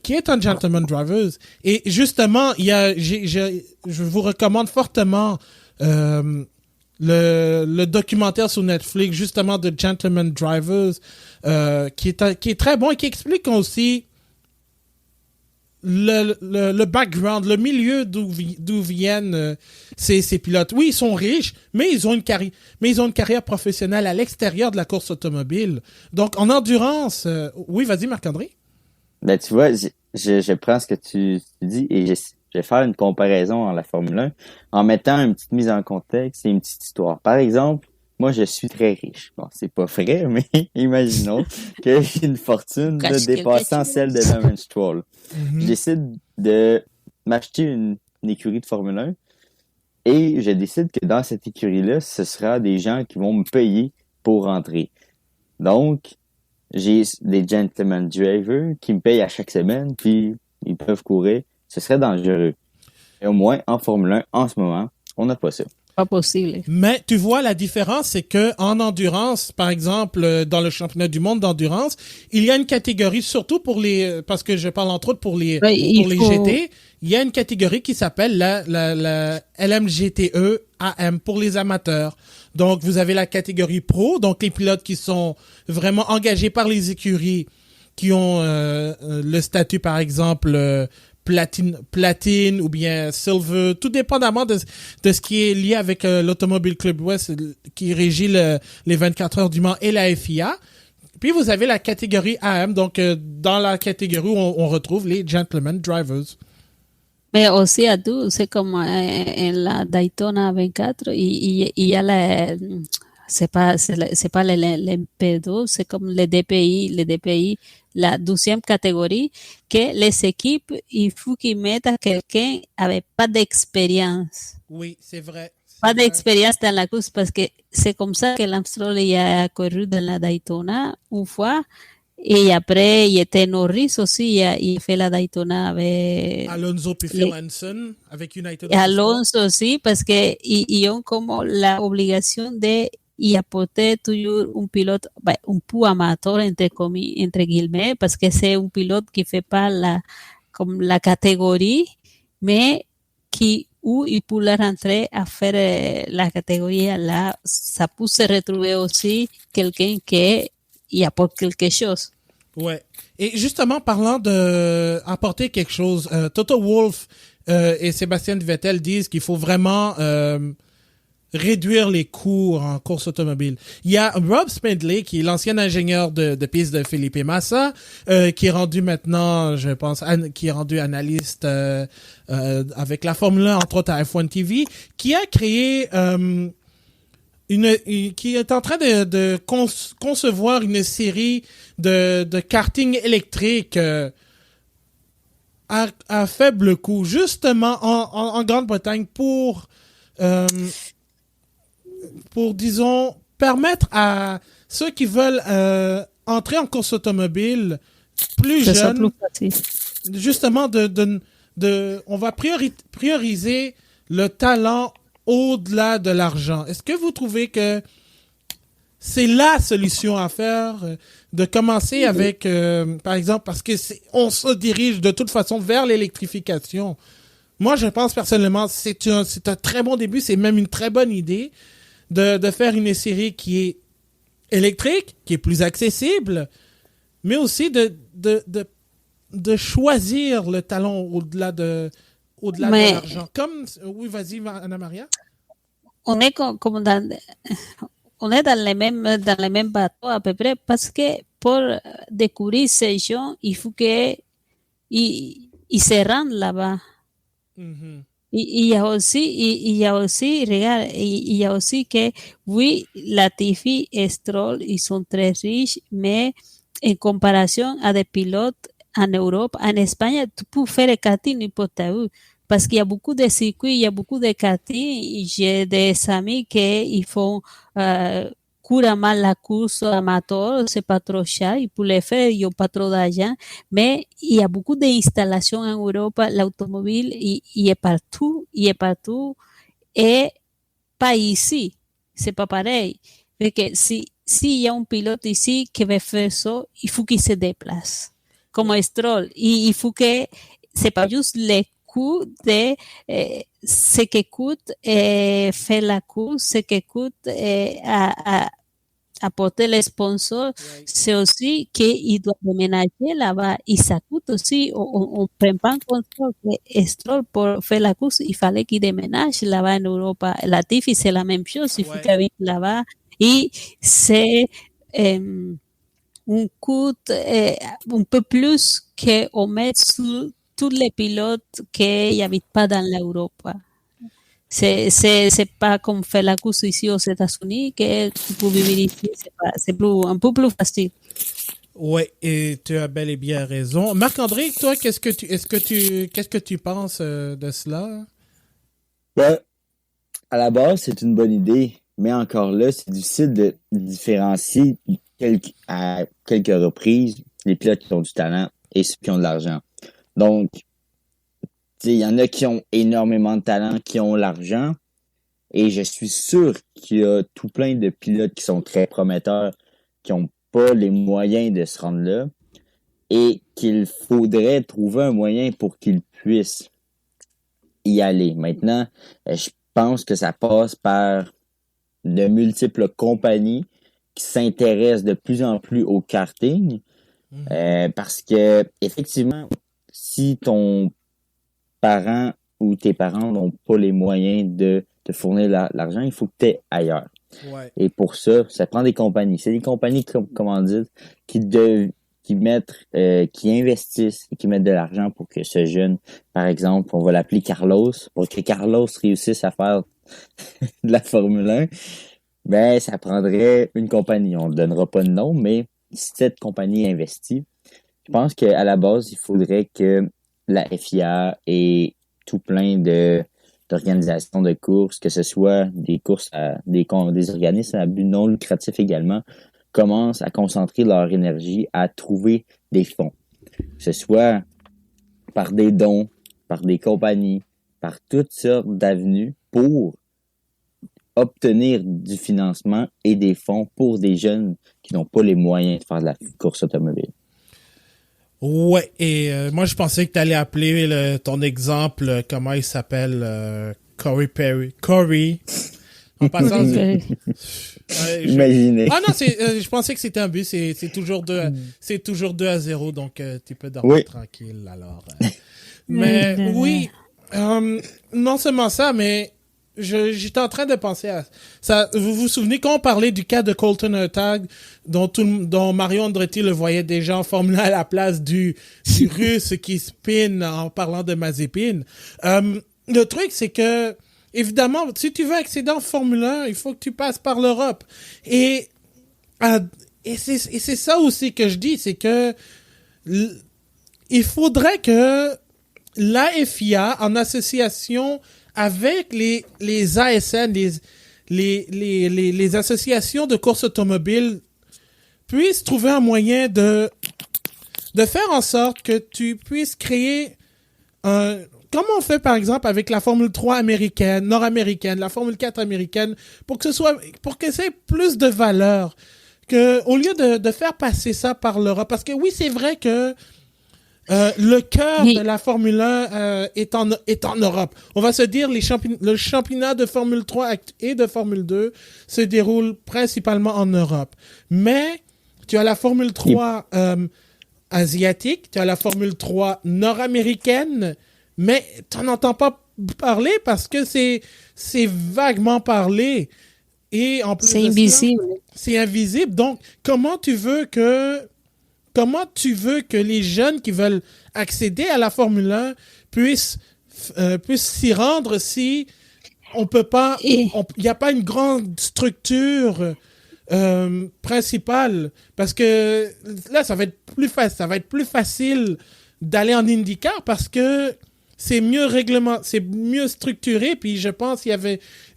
A: qui est un gentleman drivers. Et justement, je vous recommande fortement le documentaire sur Netflix, justement, de Gentleman Drivers, qui est très bon et qui explique aussi le background, le milieu d'où viennent ces pilotes. Oui, ils sont riches, mais ils ont une carrière professionnelle à l'extérieur de la course automobile. Donc, en endurance, oui, vas-y, Marc-André.
C: Ben, tu vois, je prends ce que tu dis et je vais faire une comparaison en la Formule 1 en mettant une petite mise en contexte et une petite histoire. Par exemple, moi, je suis très riche. Bon, c'est pas vrai, mais imaginons que j'ai une fortune dépassant celle de Lance Stroll.
A: Mm-hmm.
C: Je décide de m'acheter une écurie de Formule 1 et je décide que dans cette écurie-là, ce sera des gens qui vont me payer pour rentrer. Donc, j'ai des gentleman drivers qui me payent à chaque semaine, puis ils peuvent courir. Ce serait dangereux. Et au moins, en Formule 1, en ce moment, on n'a pas ça.
B: Pas possible.
A: Mais tu vois, la différence, c'est que en endurance, par exemple, dans le championnat du monde d'endurance, il y a une catégorie, surtout pour les, parce que je parle entre autres pour les GT, il y a une catégorie qui s'appelle la LMGTE AM pour les amateurs. Donc, vous avez la catégorie pro, donc les pilotes qui sont vraiment engagés par les écuries, qui ont le statut, par exemple, platine ou bien silver, tout dépendamment de ce qui est lié avec l'Automobile Club West qui régit les 24 heures du Mans et la FIA. Puis vous avez la catégorie AM, donc dans la catégorie où on retrouve les gentlemen drivers.
B: Mais aussi à tout, c'est comme en la Daytona 24, il y a c'est pas l'MP2, c'est comme les DPI, la 12e catégorie, que les équipes, il faut qu'ils mettent à quelqu'un avec pas d'expérience.
A: Oui, c'est vrai.
B: Pas d'expérience dans la course, parce que c'est comme ça que Lance Stroll a couru dans la Daytona une fois. Et après, il était Norris aussi, il fait la Daytona avec
A: Alonso puis Phil Hansen avec United.
B: Et Alonso aussi, parce que ils ont comme l'obligation de y apporter toujours un pilote, un peu amateur entre guillemets, parce que c'est un pilote qui fait pas comme la catégorie, mais où il peut rentrer à faire la catégorie là, ça peut se retrouver aussi quelqu'un qui y apporte quelque chose.
A: Ouais. Et justement, parlant de apporter quelque chose, Toto Wolff et Sébastien Vettel disent qu'il faut vraiment réduire les coûts en course automobile. Il y a Rob Smedley, qui est l'ancien ingénieur de piste de Felipe Massa, qui est rendu maintenant, je pense, qui est rendu analyste avec la Formule 1, entre autres à F1 TV, qui a créé qui est en train de concevoir une série de karting électrique à faible coût, justement en Grande-Bretagne pour disons permettre à ceux qui veulent entrer en course automobile plus jeunes, justement on va prioriser le talent au-delà de l'argent. Est-ce que vous trouvez que c'est la solution à faire de commencer avec, par exemple, parce que on se dirige de toute façon vers l'électrification. Moi, je pense personnellement, c'est un très bon début, c'est même une très bonne idée de faire une série qui est électrique, qui est plus accessible, mais aussi de choisir le talent au-delà de l'argent. Oui, vas-y, Anna-Maria.
B: On est on est dans les mêmes bateaux à peu près, parce que pour découvrir ces gens, il faut qu'ils se rendent là-bas. Mm-hmm. Il y a aussi, regarde, il y a aussi que, oui, Latifi et Stroll, ils sont très riches, mais en comparaison à des pilotes en Europe, en Espagne, tu peux faire le karting n'importe où. Parce qu'il y a beaucoup de circuits, il y a beaucoup de karting. J'ai des amis qui font couramment la course amateur, c'est pas trop cher, ils peuvent le faire, ils n'ont pas trop d'argent, mais il y a beaucoup d'installations en Europe, l'automobile, il est partout, et pas ici, c'est pas pareil. Parce que s'il y a un pilote ici qui veut faire ça, il faut qu'il se déplace, comme Stroll, il faut que, c'est pas juste les coût de ce que coûte faire la course, ce que coûte à apporter les sponsors, right. C'est aussi qu'il doit déménager là-bas et ça coûte aussi, on ne prend pas en compte que Stroll pour faire la course, il fallait qu'il déménage là-bas en Europe. Latifi, c'est la même chose, il faut qu'il habite là-bas et c'est un coût un peu plus qu'on met sur tous les pilotes qui n'habitent pas dans l'Europe. C'est pas comme faire la course ici aux États-Unis, que tu peux vivre ici, c'est un peu plus facile.
A: Ouais, et tu as bel et bien raison. Marc-André, toi, qu'est-ce que tu penses de cela?
C: Ben, à la base, c'est une bonne idée, mais encore là, c'est difficile de différencier à quelques reprises les pilotes qui ont du talent et ceux qui ont de l'argent. Donc, il y en a qui ont énormément de talent, qui ont l'argent, et je suis sûr qu'il y a tout plein de pilotes qui sont très prometteurs, qui n'ont pas les moyens de se rendre là, et qu'il faudrait trouver un moyen pour qu'ils puissent y aller. Maintenant, je pense que ça passe par de multiples compagnies qui s'intéressent de plus en plus au karting, parce que effectivement, si ton parent ou tes parents n'ont pas les moyens de te fournir l'argent, il faut que tu aies ailleurs.
A: Ouais.
C: Et pour ça prend des compagnies. C'est des compagnies, comment dire, qui investissent et qui mettent de l'argent pour que ce jeune, par exemple, on va l'appeler Carlos, pour que Carlos réussisse à faire de la Formule 1, ben, ça prendrait une compagnie. On ne donnera pas de nom, mais si cette compagnie investit, je pense qu'à la base, il faudrait que la FIA ait tout plein d'organisations de courses, que ce soit des courses à des organismes à but non lucratif également, commencent à concentrer leur énergie à trouver des fonds. Que ce soit par des dons, par des compagnies, par toutes sortes d'avenues pour obtenir du financement et des fonds pour des jeunes qui n'ont pas les moyens de faire de la course automobile.
A: Ouais, et moi je pensais que tu allais appeler ton exemple, comment il s'appelle, Corey Perry. Corey. En passant,
C: Imaginez.
A: Ah non, je pensais que c'était un but, c'est toujours 2-0, donc tu peux dormir tranquille alors. Mais oui, non seulement ça, mais j'étais en train de penser à ça. Vous vous souvenez quand on parlait du cas de Colton Hertog, dont Mario Andretti le voyait déjà en Formule 1 à la place du Russe qui spin en parlant de Mazepin. Le truc, c'est que évidemment, si tu veux accéder en Formule 1, il faut que tu passes par l'Europe. Et c'est ça aussi que je dis, c'est que il faudrait que la FIA, en association avec les ASN, les associations de course automobile, puissent trouver un moyen de faire en sorte que tu puisses créer un... Comme on fait par exemple avec la Formule 3 américaine, nord-américaine, la Formule 4 américaine, pour que ça ait plus de valeur, que au lieu de faire passer ça par l'Europe, parce que oui, c'est vrai que le cœur de la Formule 1 est en Europe. On va se dire le championnat de Formule 3 et de Formule 2 se déroule principalement en Europe. Mais tu as la Formule 3 asiatique, tu as la Formule 3 nord-américaine, mais tu n'en entends pas parler parce que c'est vaguement parlé. Et en plus
B: c'est invisible.
A: C'est invisible. Donc, comment tu veux que les jeunes qui veulent accéder à la Formule 1 puissent s'y rendre si on peut pas, il n'y a pas une grande structure principale, parce que là ça va être plus facile d'aller en IndyCar parce que c'est mieux structuré. Puis je pense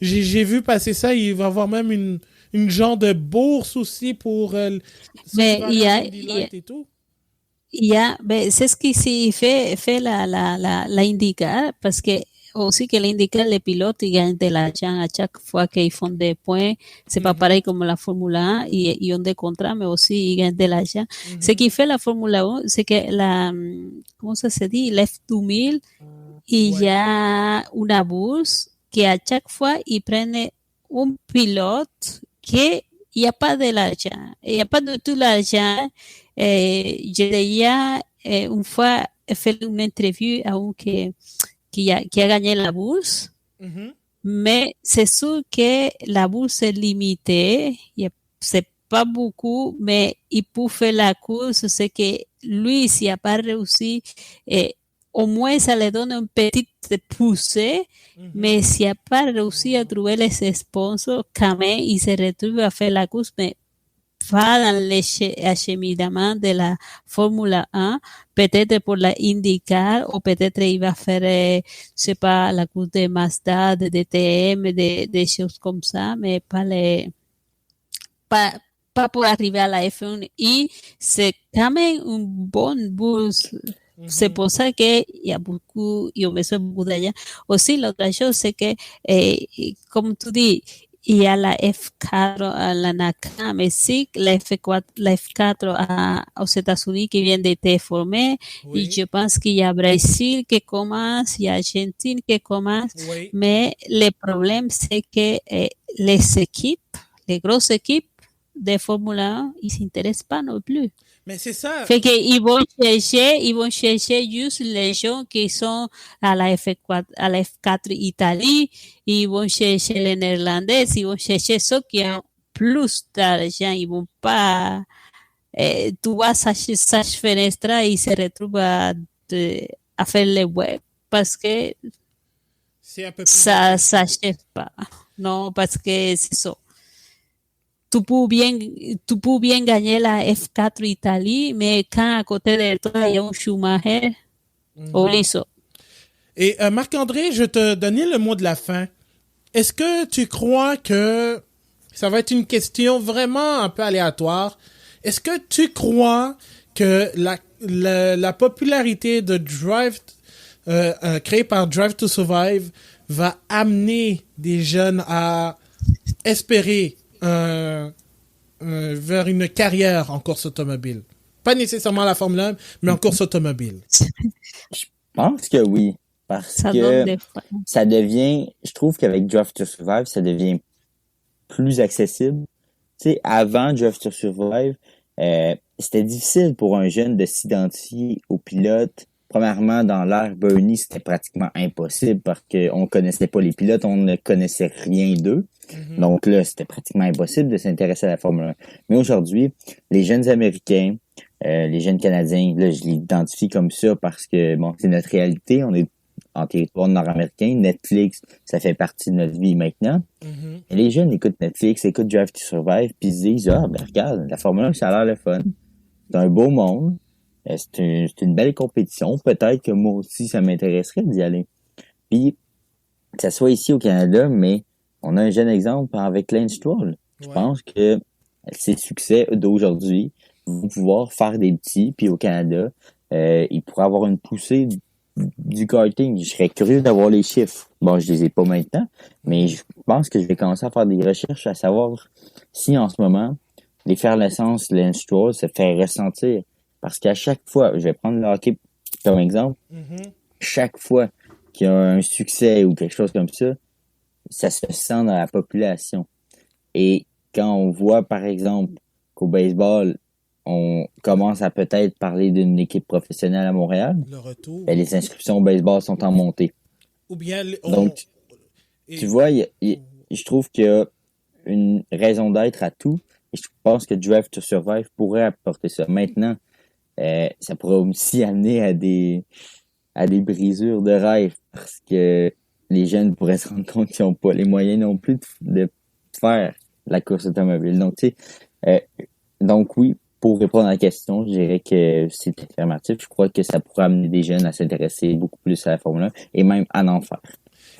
A: j'ai vu passer ça, il va y avoir même une genre de bourse aussi pour
B: mais c'est ce qui s'y fait la IndyCar, parce que aussi que l'IndyCar, les pilotes ils gagnent de l'argent à chaque fois qu'ils font des points. C'est pas pareil comme la Formule 1, ils ont des contrats, mais aussi ils gagnent de l'argent. Ce qui fait la Formule 1, c'est que comment ça se dit, l'F2000, il y a une bourse que à chaque fois ils prennent un pilote qui il n'y a pas de l'argent, il n'y a pas de tout l'argent. J'ai déjà une fois fait une interview à un qui a gagné la bourse, mais c'est sûr que la bourse est limitée, c'est pas beaucoup, mais il peut faire la course. C'est que lui, s'il n'a pas réussi, au moins ça le donne une petite poussée, mais s'il n'a pas réussi à trouver les sponsors, quand même, il se retrouve à faire la course, mais va dans l'acheminement de la Formule 1, peut-être pour la IndyCar, ou peut-être il va faire, je sais pas, la course de Mazda, de DTM, des choses comme ça, mais pas pour arriver à la F1. Et c'est quand même une bonne bourse. C'est pour ça qu'il y a besoin beaucoup d'argent. Aussi, l'autre chose, c'est que, comme tu dis, il y a la F4 à la NACA, Mexique, la F4 aux États-Unis qui vient d'être formée.
A: Oui.
B: Et je pense qu'il y a Brésil qui commence, il y a Argentine qui commence.
A: Oui.
B: Mais le problème, c'est que les grosses équipes de Formule 1, ils s'intéressent pas non plus.
A: Mais c'est ça.
B: Fait qu'ils vont chercher juste les gens qui sont à la F4 Italie, ils vont chercher les Néerlandais, ils vont chercher ceux qui ont plus d'argent, ils vont pas, tu vois, sa fenêtre, ils se retrouvent à faire le web parce que
A: C'est un peu plus
B: ça s'achète pas. Non, parce que c'est ça. Tu peux bien gagner la F4 Italie, mais quand à côté de toi, il y a un Schumacher, liso.
A: Et Marc-André, je te donnais le mot de la fin. Est-ce que tu crois que ça va être une question vraiment un peu aléatoire? Est-ce que tu crois que la popularité de Drive, créée par Drive to Survive, va amener des jeunes à espérer vers une carrière en course automobile? Pas nécessairement la Formule 1, mais en course automobile.
C: Je pense que oui. Parce que ça devient, je trouve qu'avec Drive to Survive, ça devient plus accessible. Tu sais, avant Drive to Survive, c'était difficile pour un jeune de s'identifier au pilote. Premièrement, dans l'ère Bernie, c'était pratiquement impossible parce qu'on connaissait pas les pilotes, on ne connaissait rien d'eux. Donc là, c'était pratiquement impossible de s'intéresser à la Formule 1. Mais aujourd'hui, les jeunes Américains, les jeunes Canadiens, là, je l'identifie comme ça parce que, bon, c'est notre réalité. On est en territoire nord-américain. Netflix, ça fait partie de notre vie maintenant. Et les jeunes écoutent Netflix, écoutent Drive to Survive, puis ils se disent, ah, ben regarde, la Formule 1, ça a l'air le fun. C'est un beau monde. C'est une belle compétition. Peut-être que moi aussi, ça m'intéresserait d'y aller. Puis, que ça soit ici au Canada, mais on a un jeune exemple avec Lance Stroll. Je pense que ses succès d'aujourd'hui vont pouvoir faire des petits, puis au Canada, il pourrait avoir une poussée du karting. Je serais curieux d'avoir les chiffres. Bon, je les ai pas maintenant, mais je pense que je vais commencer à faire des recherches à savoir si en ce moment, l'effervescence Lance Stroll se fait ressentir. Parce qu'à chaque fois, je vais prendre le hockey comme exemple, chaque fois qu'il y a un succès ou quelque chose comme ça se sent dans la population. Et quand on voit, par exemple, qu'au baseball, on commence à peut-être parler d'une équipe professionnelle à Montréal,
A: le retour.
C: Ben, les inscriptions au baseball sont en montée.
A: Ou bien
C: donc, tu vois, je trouve qu'il y a une raison d'être à tout. Et je pense que Drive to Survive pourrait apporter ça. Maintenant, ça pourrait aussi amener à des brisures de rêve parce que les jeunes pourraient se rendre compte qu'ils n'ont pas les moyens non plus de faire la course automobile. Donc, tu sais, donc oui, pour répondre à la question, je dirais que c'est affirmatif. Je crois que ça pourrait amener des jeunes à s'intéresser beaucoup plus à la Formule 1 et même à en faire.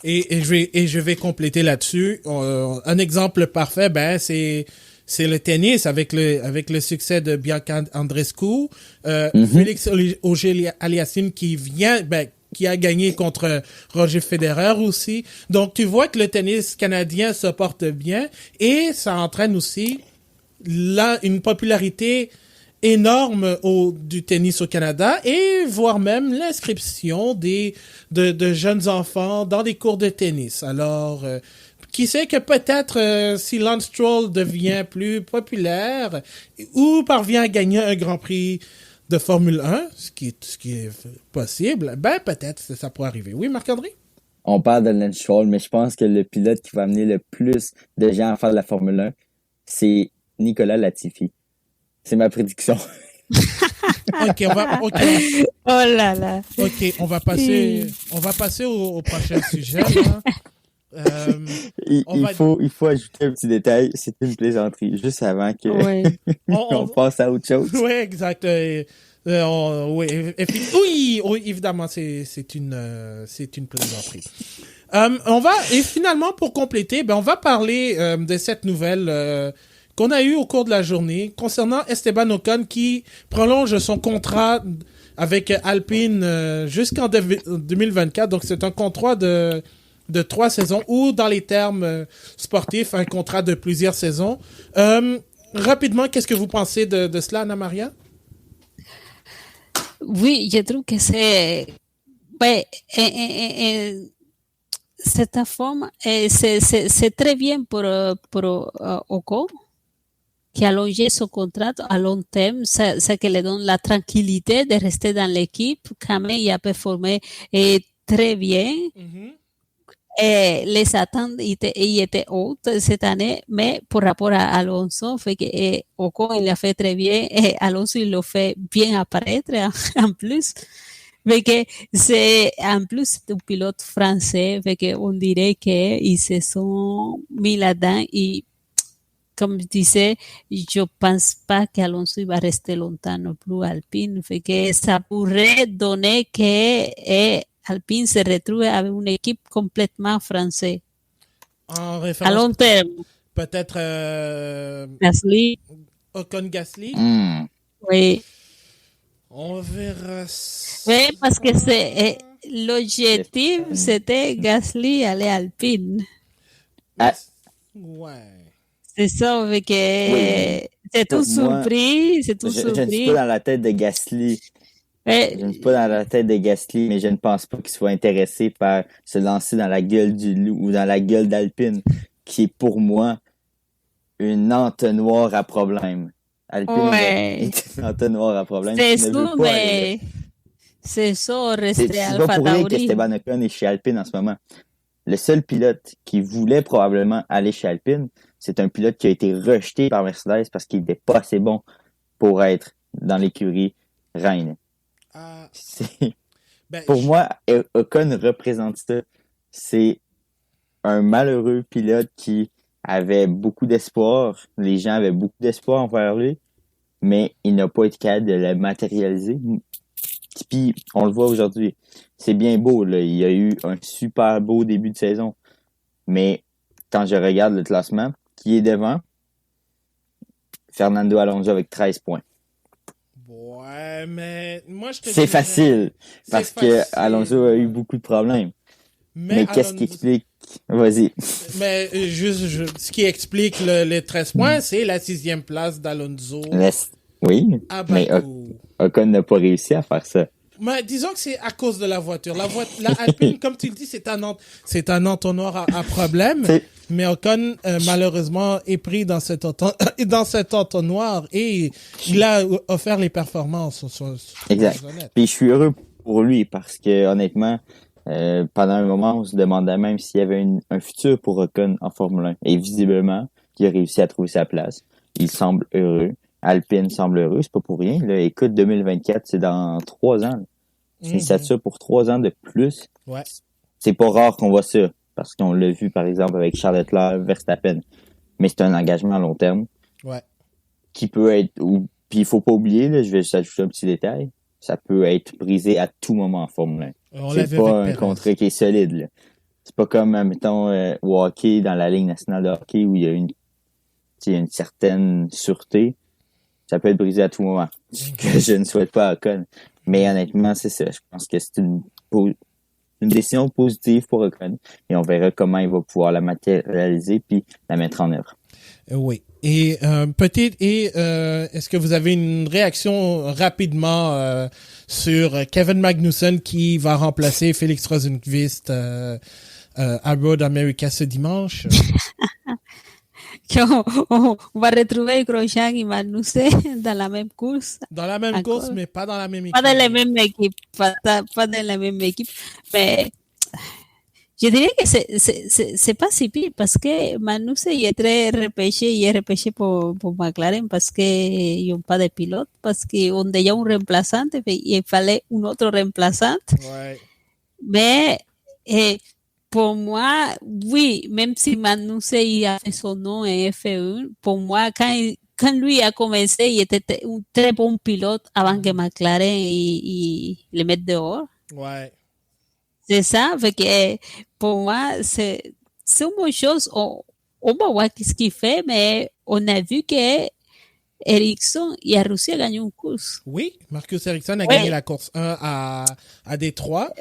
A: Et je vais compléter là-dessus. Un exemple parfait, c'est le tennis avec le succès de Bianca Andreescu, Félix Auger-Aliassime qui a gagné contre Roger Federer aussi. Donc tu vois que le tennis canadien se porte bien et ça entraîne aussi une popularité énorme du tennis au Canada et voire même l'inscription de jeunes enfants dans des cours de tennis. Alors qui sait que peut-être si Lance Stroll devient plus populaire ou parvient à gagner un Grand Prix de Formule 1, ce qui est possible, peut-être ça pourrait arriver. Oui, Marc-André?
C: On parle de Lance Stroll, mais je pense que le pilote qui va amener le plus de gens à faire de la Formule 1, c'est Nicolas Latifi. C'est ma prédiction.
A: OK.
B: Oh là là.
A: OK, on va passer au prochain sujet. Là.
C: Il faut ajouter un petit détail. C'est une plaisanterie, juste avant que on passe à autre chose.
A: Oui, exact. Oui, évidemment, c'est une plaisanterie. Et finalement, pour compléter, on va parler de cette nouvelle qu'on a eue au cours de la journée concernant Esteban Ocon qui prolonge son contrat avec Alpine jusqu'en 2024. Donc, c'est un contrat de 3 saisons ou, dans les termes sportifs, un contrat de plusieurs saisons. Rapidement, qu'est-ce que vous pensez de cela, Anna Maria?
B: Oui, je trouve que c'est... Ouais, cette forme, c'est très bien pour Ocon, qui a allongé son contrat à long terme, ça qui lui donne la tranquillité de rester dans l'équipe. Quand même, il a performé très bien. Mm-hmm. Les attentes étaient hautes cette année, mais par rapport à Alonso, fait que Ocon il l'a fait très bien, et Alonso il l'a fait bien apparaître en plus. Fait que c'est un pilote français, fait que on dirait qu'ils se sont mis là-dedans et comme je disais, je pense pas qu'Alonso va rester longtemps non plus Alpine, fait que ça pourrait donner que Alpine se retrouve avec une équipe complètement française.
A: En référence,
B: à long terme.
A: Peut-être
B: Gasly.
A: Ocon Gasly.
B: Oui.
A: On verra.
B: Oui, parce que c'est l'objectif, c'était Gasly aller Alpine.
A: Ouais.
B: C'est ça, avec c'est tout surpris, c'est tout surpris.
C: Je ne suis pas dans la tête de Gasly. Je ne suis pas dans la tête de Gasly, mais je ne pense pas qu'il soit intéressé par se lancer dans la gueule du loup ou dans la gueule d'Alpine, qui est pour moi une entonnoir à problème. Alpine est une entonnoir à problème.
B: C'est sûr, mais c'est ça, rester Alpha Tauri. C'est pas pour rien
C: qu'Esteban Ocon est chez Alpine en ce moment. Le seul pilote qui voulait probablement aller chez Alpine, c'est un pilote qui a été rejeté par Mercedes parce qu'il n'était pas assez bon pour être dans l'écurie reine. Pour moi, Ocon représente ça. C'est un malheureux pilote qui avait beaucoup d'espoir. Les gens avaient beaucoup d'espoir envers lui, mais il n'a pas été capable de le matérialiser. Puis, on le voit aujourd'hui. C'est bien beau, là. Il y a eu un super beau début de saison. Mais quand je regarde le classement, qui est devant? Fernando Alonso avec 13 points.
A: Ouais, mais moi, je te
C: C'est facile, parce que Alonso a eu beaucoup de problèmes. Mais qu'est-ce qui explique? Vas-y.
A: Mais ce qui explique les 13 points, c'est la 6e place d'Alonso.
C: Oui, mais Ocon n'a pas réussi à faire ça.
A: Mais disons que c'est à cause de la voiture. La Alpine, comme tu le dis, c'est un entonnoir à problème. Mais Ocon, malheureusement, est pris dans cet entonnoir et il a offert les performances.
C: Exact. Puis je suis heureux pour lui parce que, honnêtement, pendant un moment, on se demandait même s'il y avait un futur pour Ocon en Formule 1. Et visiblement, il a réussi à trouver sa place. Il semble heureux. Alpine semble heureux, c'est pas pour rien. Là. Écoute, 2024, c'est dans 3 ans. C'est une stature pour 3 ans de plus.
A: Ouais.
C: C'est pas rare qu'on voit ça, parce qu'on l'a vu, par exemple, avec Charles Leclerc, Verstappen. Mais c'est un engagement à long terme.
A: Ouais.
C: Qui peut être... Puis il faut pas oublier, là, je vais juste ajouter un petit détail, ça peut être brisé à tout moment en Formule 1. C'est pas un contrat qui est solide. Là. C'est pas comme, mettons, au hockey, dans la Ligue nationale de hockey, où il y a une certaine sûreté. Ça peut être brisé à tout moment, que je ne souhaite pas à Ocon. Mais honnêtement, c'est ça. Je pense que c'est une décision positive pour Ocon. Et on verra comment il va pouvoir la matérialiser puis la mettre en œuvre.
A: Oui. Et est-ce que vous avez une réaction rapidement sur Kevin Magnussen qui va remplacer Félix Rosenqvist à Road America ce dimanche?
B: On va retrouver Grosjean et Magnussen dans la même course.
A: Dans la même course, mais pas dans la même équipe.
B: Pas dans la même équipe. Pas dans la même équipe. Mais je dirais que c'est pas si pire parce que Magnussen il est très repêché. Il est repêché pour McLaren parce qu'ils n'ont pas de pilote, parce qu'ils ont déjà un remplaçant et il fallait un autre remplaçant.
A: Ouais.
B: Mais pour moi, oui, même si Magnussen il a fait son nom en F1, pour moi, quand lui a commencé, il était un très bon pilote avant que McLaren il le mette dehors.
A: Ouais.
B: C'est ça, fait que pour moi, c'est une bonne chose. On va voir ce qu'il fait, mais on a vu que Ericsson, il a réussi à gagner une course.
A: Oui, Marcus Ericsson a gagné la course 1 à Détroit.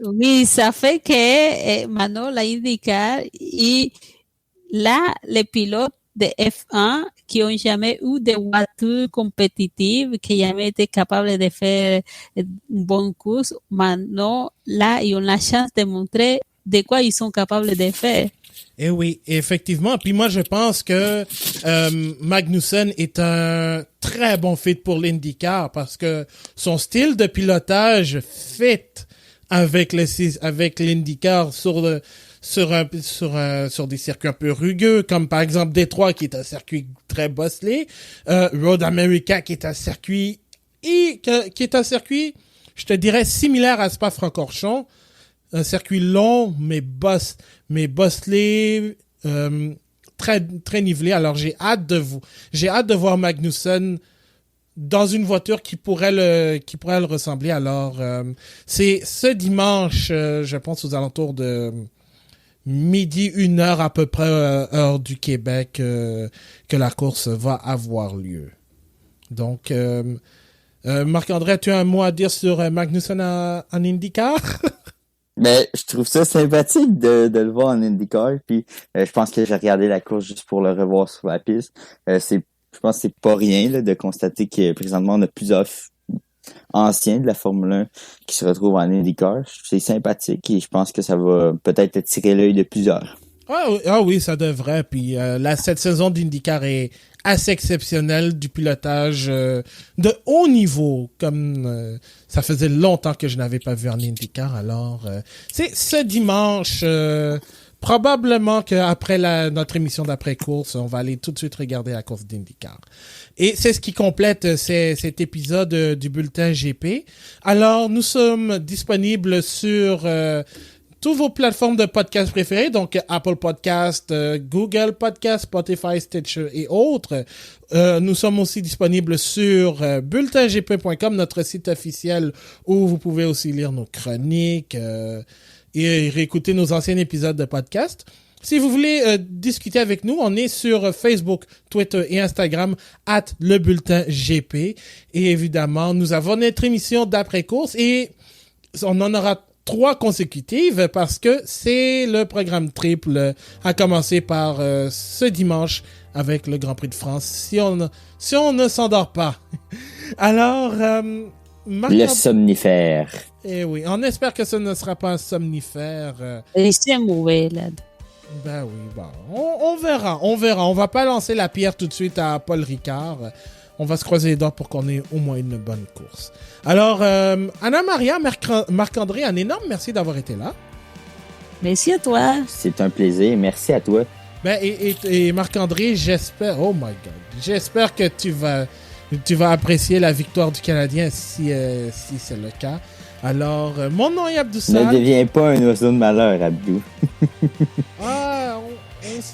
B: Oui, ça fait que maintenant la IndyCar et là, les pilotes de F1 qui ont jamais eu de voitures compétitives, qui n'ont jamais été capables de faire une bonne course, maintenant, là, ils ont la chance de montrer de quoi ils sont capables de faire.
A: Eh oui, effectivement. Puis moi, je pense que Magnussen est un très bon fit pour l'IndyCar parce que son style de pilotage fit avec l'IndyCar sur des circuits un peu rugueux, comme par exemple Détroit, qui est un circuit très bosselé, Road America, qui est un circuit, je te dirais, similaire à Spa-Francorchamps, un circuit long, mais bosselé, très, très nivelé. Alors, j'ai hâte de voir Magnussen dans une voiture qui pourrait le ressembler. Alors, c'est ce dimanche, je pense aux alentours de midi, 1h à peu près, heure du Québec, que la course va avoir lieu. Donc, Marc-André, as-tu un mot à dire sur Magnussen en IndyCar?
C: Mais je trouve ça sympathique de le voir en IndyCar. Puis je pense que j'ai regardé la course juste pour le revoir sur la piste. Je pense que c'est pas rien là, de constater que présentement on a plusieurs anciens de la Formule 1 qui se retrouvent en IndyCar. C'est sympathique et je pense que ça va peut-être attirer l'œil de plusieurs.
A: Ah oui, ça devrait. Puis cette saison d'IndyCar est assez exceptionnelle, du pilotage de haut niveau, comme ça faisait longtemps que je n'avais pas vu en IndyCar. Alors, c'est ce dimanche, probablement qu'après notre émission d'après-course, on va aller tout de suite regarder la course d'IndyCar. Et c'est ce qui complète cet épisode du Bulletin GP. Alors, nous sommes disponibles sur toutes vos plateformes de podcast préférées, donc Apple Podcast, Google Podcast, Spotify, Stitcher et autres. Nous sommes aussi disponibles sur bulletingp.com, notre site officiel où vous pouvez aussi lire nos chroniques et réécouter nos anciens épisodes de podcast. Si vous voulez discuter avec nous, on est sur Facebook, Twitter et Instagram @lebulletingp. Et évidemment, nous avons notre émission d'après-course et on en aura 3 consécutives parce que c'est le programme triple à commencer par ce dimanche avec le Grand Prix de France si on ne s'endort pas. Alors,
C: le somnifère.
A: Eh oui, on espère que ce ne sera pas un somnifère.
B: C'est mauvais, là.
A: Ben oui, bon, on verra. On va pas lancer la pierre tout de suite à Paul Ricard. On va se croiser les doigts pour qu'on ait au moins une bonne course. Alors, Anna-Maria, Marc-André, un énorme merci d'avoir été là.
B: Merci à toi.
C: C'est un plaisir. Merci à toi.
A: Ben, et Marc-André, j'espère... Oh my God. J'espère que tu vas apprécier la victoire du Canadien si c'est le cas. Alors, mon nom est Abdou Sall.
C: Ne deviens pas un oiseau de malheur, Abdou.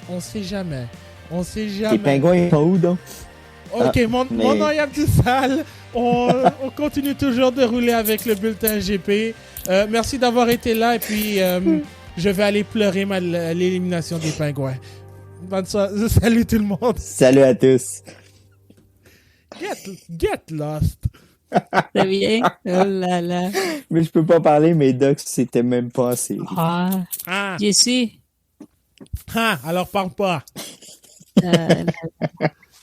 A: On sait jamais. On sait jamais.
C: Les pingouins, ils sont où, donc?
A: Ok, mon nom est Abdou Sall. On continue toujours de rouler avec le bulletin GP. Merci d'avoir été là. Et puis, je vais aller pleurer l'élimination des pingouins. Bonne soirée. Salut tout le monde.
C: Salut à tous.
A: Get lost.
B: C'est bien. Oh là là.
C: Mais je peux pas parler, mes docs, c'était même pas assez.
B: Je suis.
A: Alors parle pas.